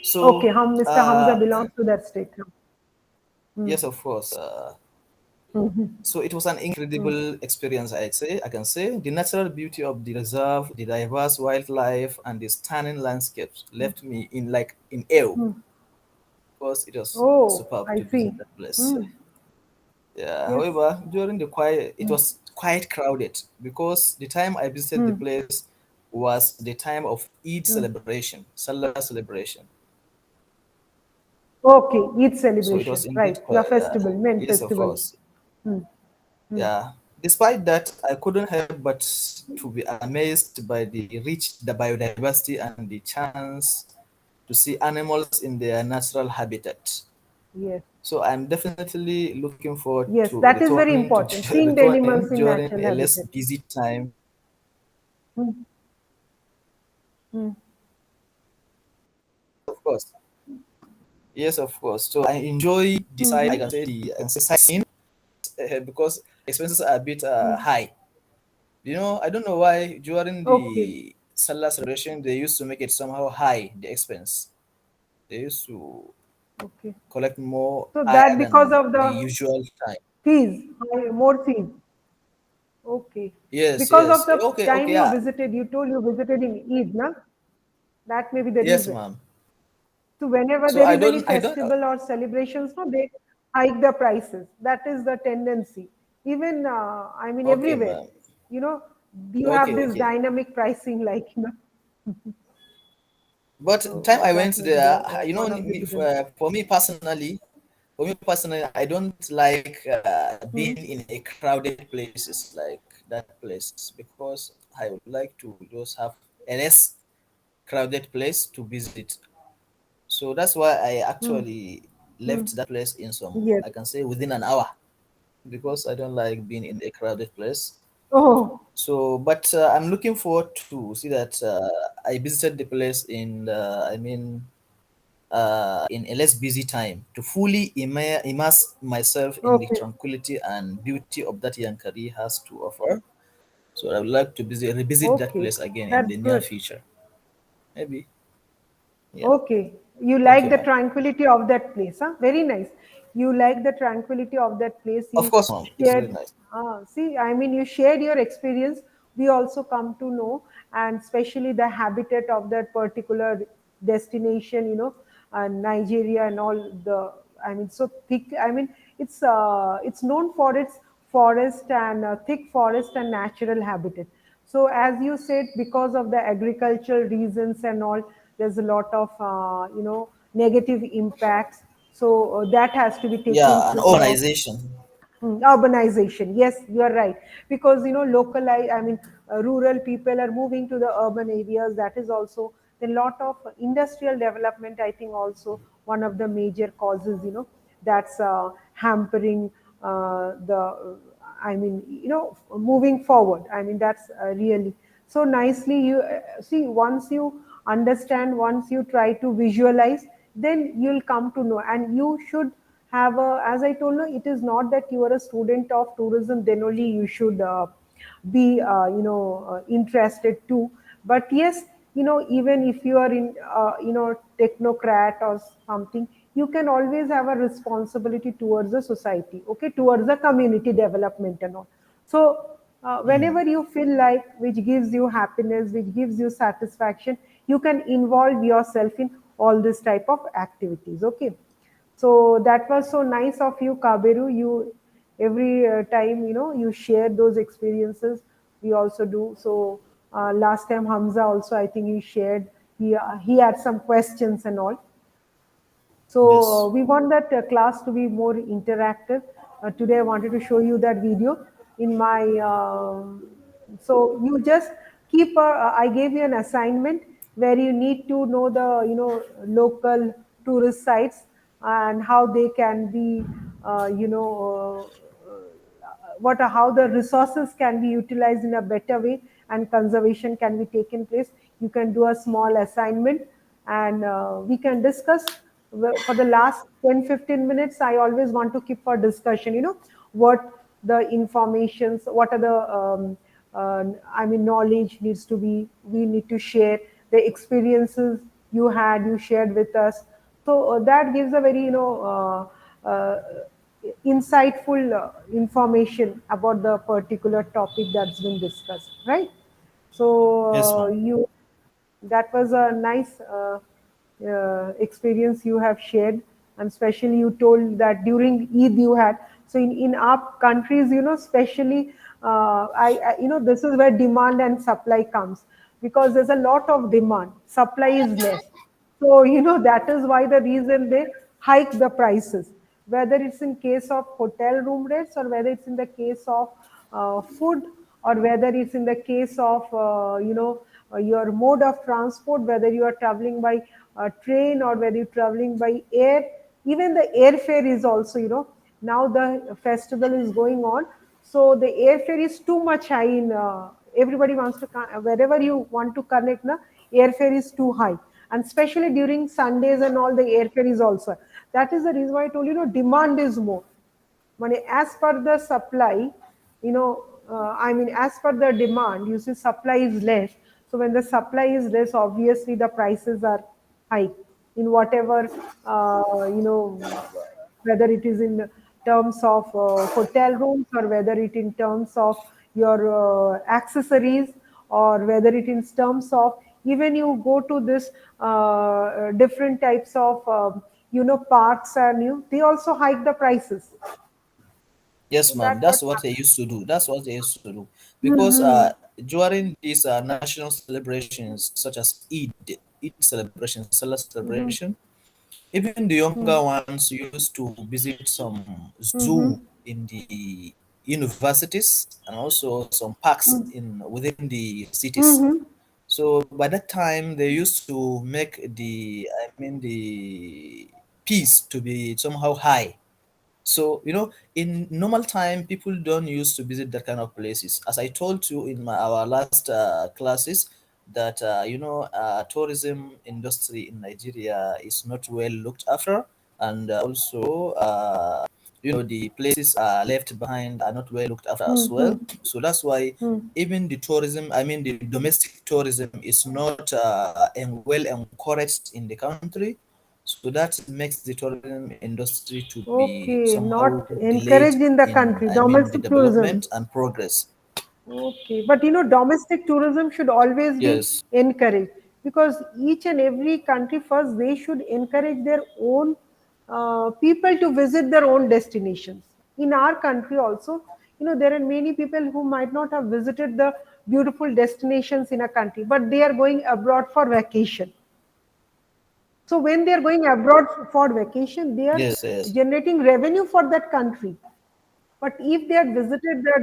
Okay. So, Mr. Hamza belongs to that state. Hmm. yes, of course. Mm-hmm. So it was an Hmm. incredible experience, I can say. The natural beauty of the reserve, the diverse wildlife, and the stunning landscapes left me in awe, Hmm. because it was Oh, superb I to visit see. that place. Hmm. Yeah, Yes. however, during the quiet, it Hmm. was quite crowded, because the time I visited the Hmm. place was the time of Eid Hmm. celebration, Salah celebration. Okay. Eid So it was celebration. indeed Right. quite, Your festival, main yes, of festival. course. Hmm. Hmm. Yeah. Despite that, I couldn't help but to be amazed by the biodiversity and the chance to see animals in their natural habitat. Yes. So I'm definitely looking forward Yes. to That is very returning to important. Seeing the returning animals in during natural a less habitat. busy time. Hmm. Hmm. Of course. Yes, of course. So I enjoy this side, Mm-hmm. I can say sightseeing, because expenses are a bit Hmm. high. I don't know why during Okay. the Salah celebration they used to make it somehow high, the expense. They used to Okay. collect more So higher that because than of the the usual time. fees, more fees. Okay. Yes, Because of yes. the Okay, time okay, you yeah. visited, you told you visited in Eid, na? That may be the Yes, reason. ma'am. So whenever So there I is any don't, I don't. festival or celebrations, no, they hike the prices. That is the tendency. Even, I mean, Okay, everywhere, ma'am. you know, you have Okay, this okay. dynamic pricing, But the time so I that went may be there, the one of the reasons. for me personally, I don't like Hmm. being in a crowded places like that place, because I would like to just have a less crowded place to visit. So that's why I Hmm. actually Hmm. left that place in some, Yes. I can say, within an hour, because I don't like being in a crowded place. Oh, So, but I'm looking forward to see that I visited the place in a less busy time, to fully immerse myself in the okay. tranquility and beauty of that Yankari has to offer. So I would like to revisit that Okay, place again in that's the near good. future. Maybe. Yeah. Okay, you Thank like you, the ma'am. tranquility of that place, huh? Very nice. You like the tranquility of that place. Of You course, ma'am. It's very shared, nice. see, I mean, you shared your experience. We also come to know, and especially the habitat of that particular destination, Nigeria and all the, I mean, so thick. I mean, it's known for its forest and thick forest and natural habitat. So as you said, because of the agricultural reasons and all, there's a lot of negative impacts. So that has to be taken Yeah, an care of. organization. Urbanization, yes, you are right. Because I mean, rural people are moving to the urban areas. That is also a lot of industrial development. I think also one of the major causes. That's hampering the. I mean, moving forward. I mean, that's really so nicely. You see, once you understand, once you try to visualize, then you'll come to know, and you should have a, as I told you, it is not that you are a student of tourism then only you should be interested too. But yes, even if you are in technocrat or something, you can always have a responsibility towards the society, okay, towards the community development and all. So whenever you feel like, which gives you happiness, which gives you satisfaction, you can involve yourself in all this type of activities, okay. So that was so nice of you, Kaberu. You every time you share those experiences. We also do. So last time Hamza also, I think he shared. He had some questions and all. So Yes. we want that class to be more interactive. Today I wanted to show you that video in my. So you just keep. I gave you an assignment where you need to know the local tourist sites and how they can be what how the resources can be utilized in a better way and conservation can be taken place. You can do a small assignment and we can discuss. For the last 10-15 minutes I always want to keep for discussion, what the informations, what are the I mean knowledge needs to be, we need to share the experiences you shared with us. So that gives a very insightful information about the particular topic that's been discussed, right? So Yes, ma'am. you that was a nice experience you have shared, and especially you told that during Eid you had. So in our countries, especially this is where demand and supply comes, because there's a lot of demand, supply is less. So, that is why the reason they hike the prices, whether it's in case of hotel room rates or whether it's in the case of food, or whether it's in the case of, your mode of transport, whether you are traveling by train or whether you're traveling by air. Even the airfare is also, now the festival is going on. So the airfare is too much high in, everybody wants to, wherever you want to connect, na, airfare is too high, and especially during Sundays and all, the airfare is also. That is the reason why I told you, demand is more. Money as per the supply, I mean, as per the demand, you see, supply is less. So when the supply is less, obviously the prices are high in whatever, whether it is in terms of hotel rooms or whether it in terms of your accessories, or whether it in terms of, even you go to this different types of parks, and they also hike the prices. Yes, So ma'am. that's what That's what they happens. used to do. That's what they used to do. Because Mm-hmm. during these national celebrations, such as Eid celebration, Salah Mm-hmm. celebration, even the younger Mm-hmm. ones used to visit some zoo Mm-hmm. in the universities and also some parks in within the cities. Mm-hmm. So by that time, they used to make the peace to be somehow high. So, in normal time, people don't used to visit that kind of places. As I told you in our last classes, that tourism industry in Nigeria is not well looked after, and also the places are left behind are not well looked after as Hmm. well. So that's why Hmm. even the tourism, I mean the domestic tourism, is not well encouraged in the country. So that makes the tourism industry to be Okay, somehow not delayed encouraged in the in, country, I mean, the domestic tourism. development and progress. Okay, but domestic tourism should always be Yes, encouraged, because each and every country first they should encourage their own people to visit their own destinations. In our country also, there are many people who might not have visited the beautiful destinations in a country, but they are going abroad for vacation. So when they are going abroad for vacation, they are yes, yes. generating revenue for that country. But if they had visited their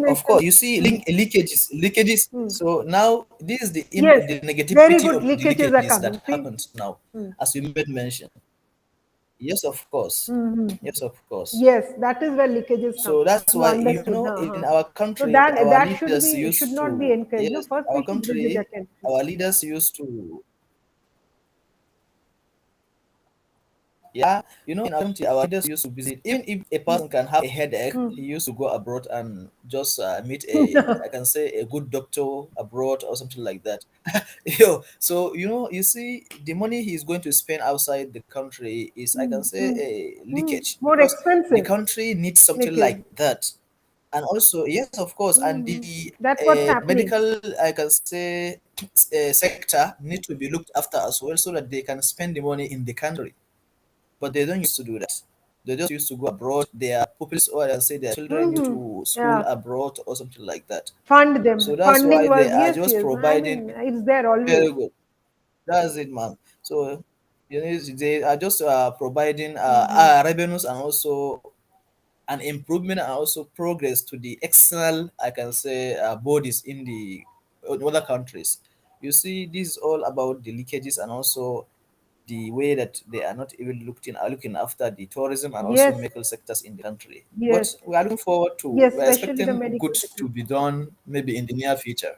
Of course, destination, you see hmm, leakages. hmm. So now this is Yes, the very negativity good of the leakages are leakages coming. that See, happens now, hmm. as you made mention. Yes, of course. Hmm. Yes, of course. Yes, that is where leakages come. So that's You why, understood, in huh? our So country, that our that should leaders be should used not be to, encouraged. No, yes, first we our should visit a country, country. our leaders used to, yeah, in our country, our leaders used to visit. Even if a person can have a headache, Hmm. he used to go abroad and just meet a, I can say, a good doctor abroad or something like that. So you see, the money he's going to spend outside the country is, I Hmm. can say, Hmm. a Hmm. leakage, More because the expensive country needs something leakage. like that. And also, yes, of course, and Hmm. the That's what's happening. medical, I can say, sector need to be looked after as well, so that they can spend the money in the country. But they don't used to do that. They just used to go abroad. Their pupils, or I say their children, used Hmm. to school Yeah, abroad or something like that. fund them. So that's Funding why was, they are yes, just yes. I providing. mean, it's there always. Very good. That's it, man. So they are just providing Hmm. revenues, and also an improvement and also progress to the external, I can say, bodies in the other countries. You see, this is all about the leakages, and also the way that they are not even looking after the tourism and also Yes, medical sectors in the country. yes, But we are looking forward to, yes. we're Especially the expecting medical good sector. to be done maybe in the near future.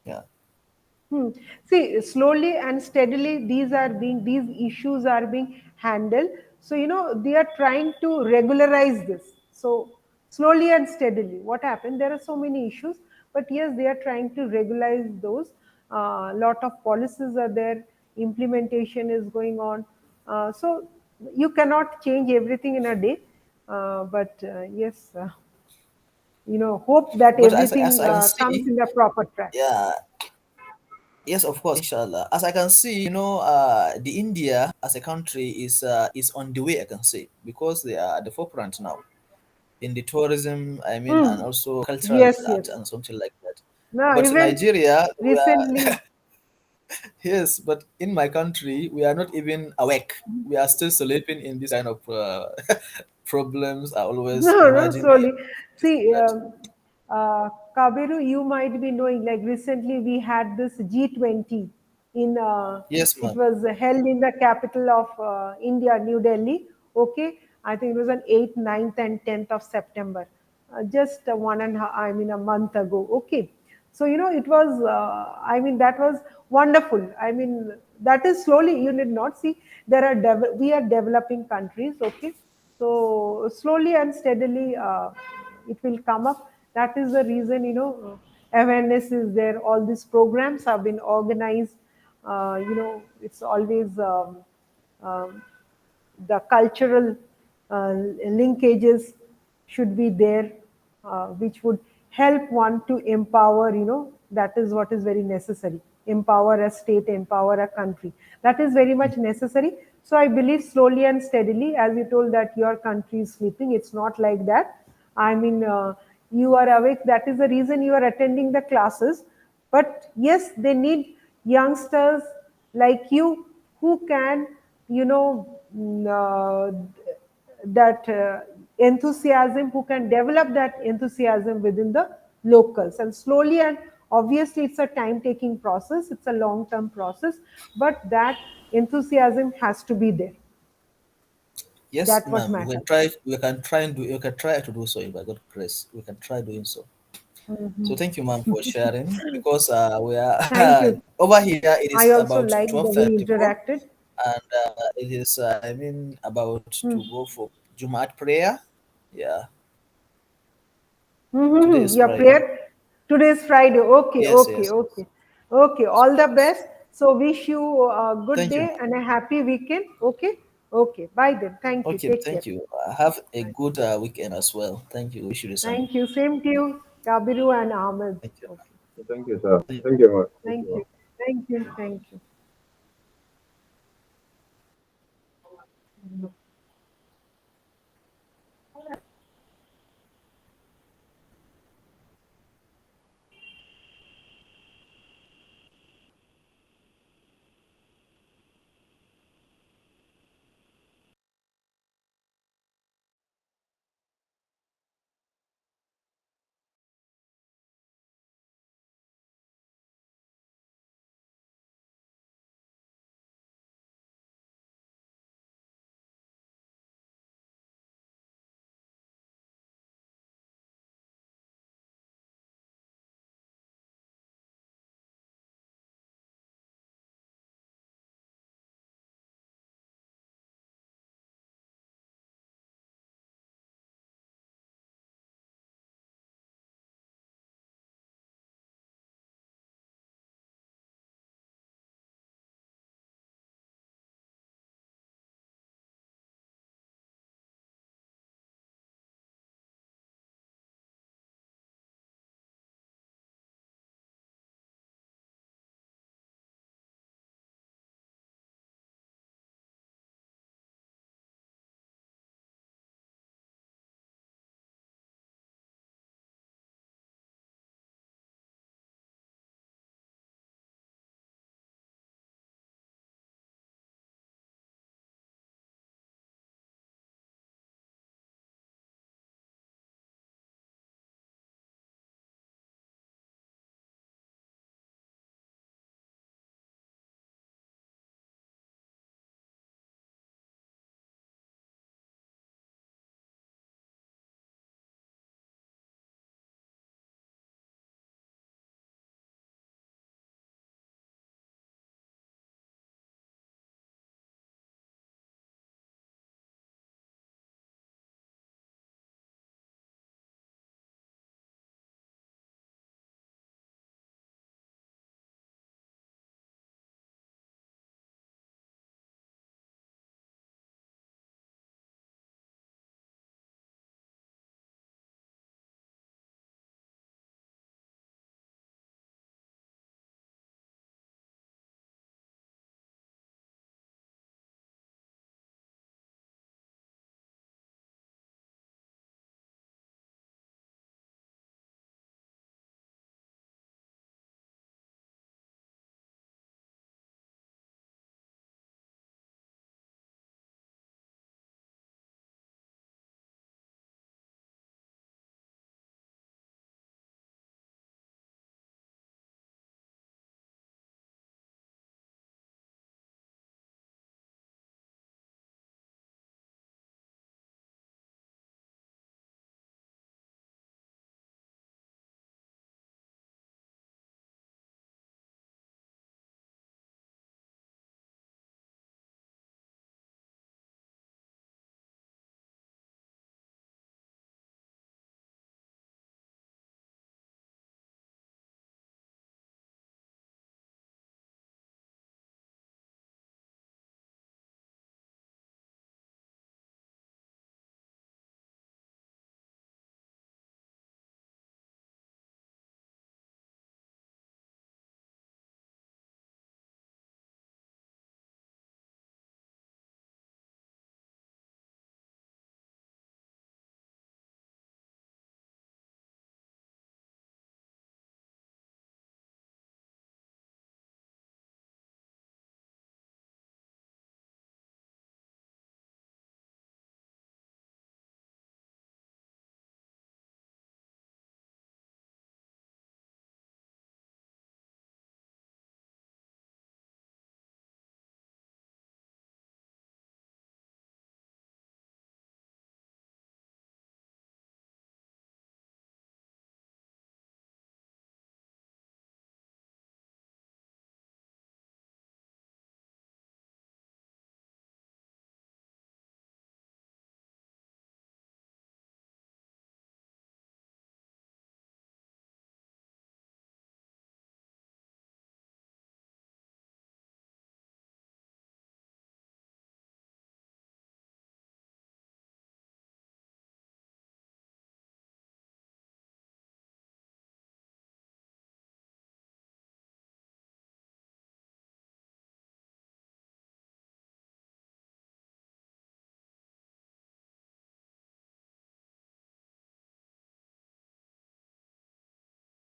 Yeah. Hmm. See, slowly and steadily, these issues are being handled. So they are trying to regularize this. So slowly and steadily, what happened? There are so many issues, but yes, they are trying to regularize those. Lot of policies are there. Implementation is going on. So you cannot change everything in a day. But yes, hope that But as everything I can comes see, in the proper track. yeah, yes, of course, inshallah. As I can see, the India as a country is on the way, I can say, because they are at the forefront now in the tourism, I mean, and Hmm. also cultural Yes, art yes. and something like that. Now, But even Nigeria, we are, recently, yes, but in my country, we are not even awake. We are still sleeping in this kind of problems are always no, no, emerging in slowly. this and See, that. Kabiru, you might be knowing, like recently we had this G20 in, Yes, it ma'am. was held in the capital of India, New Delhi. Okay. I think it was on 8th, 9th, and 10th of September. Just one and a half, I mean, a month ago. Okay. So, it was, I mean, that was wonderful. I mean, that is slowly, you did not see, we are developing countries. Okay. So slowly and steadily, it will come up. That is the reason, awareness is there. All these programs have been organized. It's always um, the cultural linkages should be there, which would help one to empower. That is what is very necessary. Empower a state, empower a country. That is very much necessary. So I believe slowly and steadily, as you told that your country is sleeping, it's not like that. I mean, you are awake. That is the reason you are attending the classes. But yes, they need youngsters like you who can, that enthusiasm, who can develop that enthusiasm within the locals. And slowly and obviously, it's a time taking process, it's a long term process, but that enthusiasm has to be there. Yes, That what ma'am. We can matters. try. We can try and do. We can try to do so. If I got grace, we can try doing so. So thank you, ma'am, for sharing. Because we are Thank you. over here. It I is also about like the way 12:34, interacted. and it is I mean about Hmm. to go for Jumaat prayer. Yeah. Mm-hmm. Today is Your Friday. prayer today is Friday. Okay, Yes, okay, yes. okay, okay. All the best. So wish you a good Thank you. day and a happy weekend. Okay, okay. Bye then. Thank you. Okay, Take care. thank you. Have a good weekend as well. Thank you. Wish you the same. Thank you. Same to you, Kabiru and Ahmed. Thank you. Okay. Thank you, sir. Thank Thank you very much. Thank Thank you. you. Thank you. Thank you.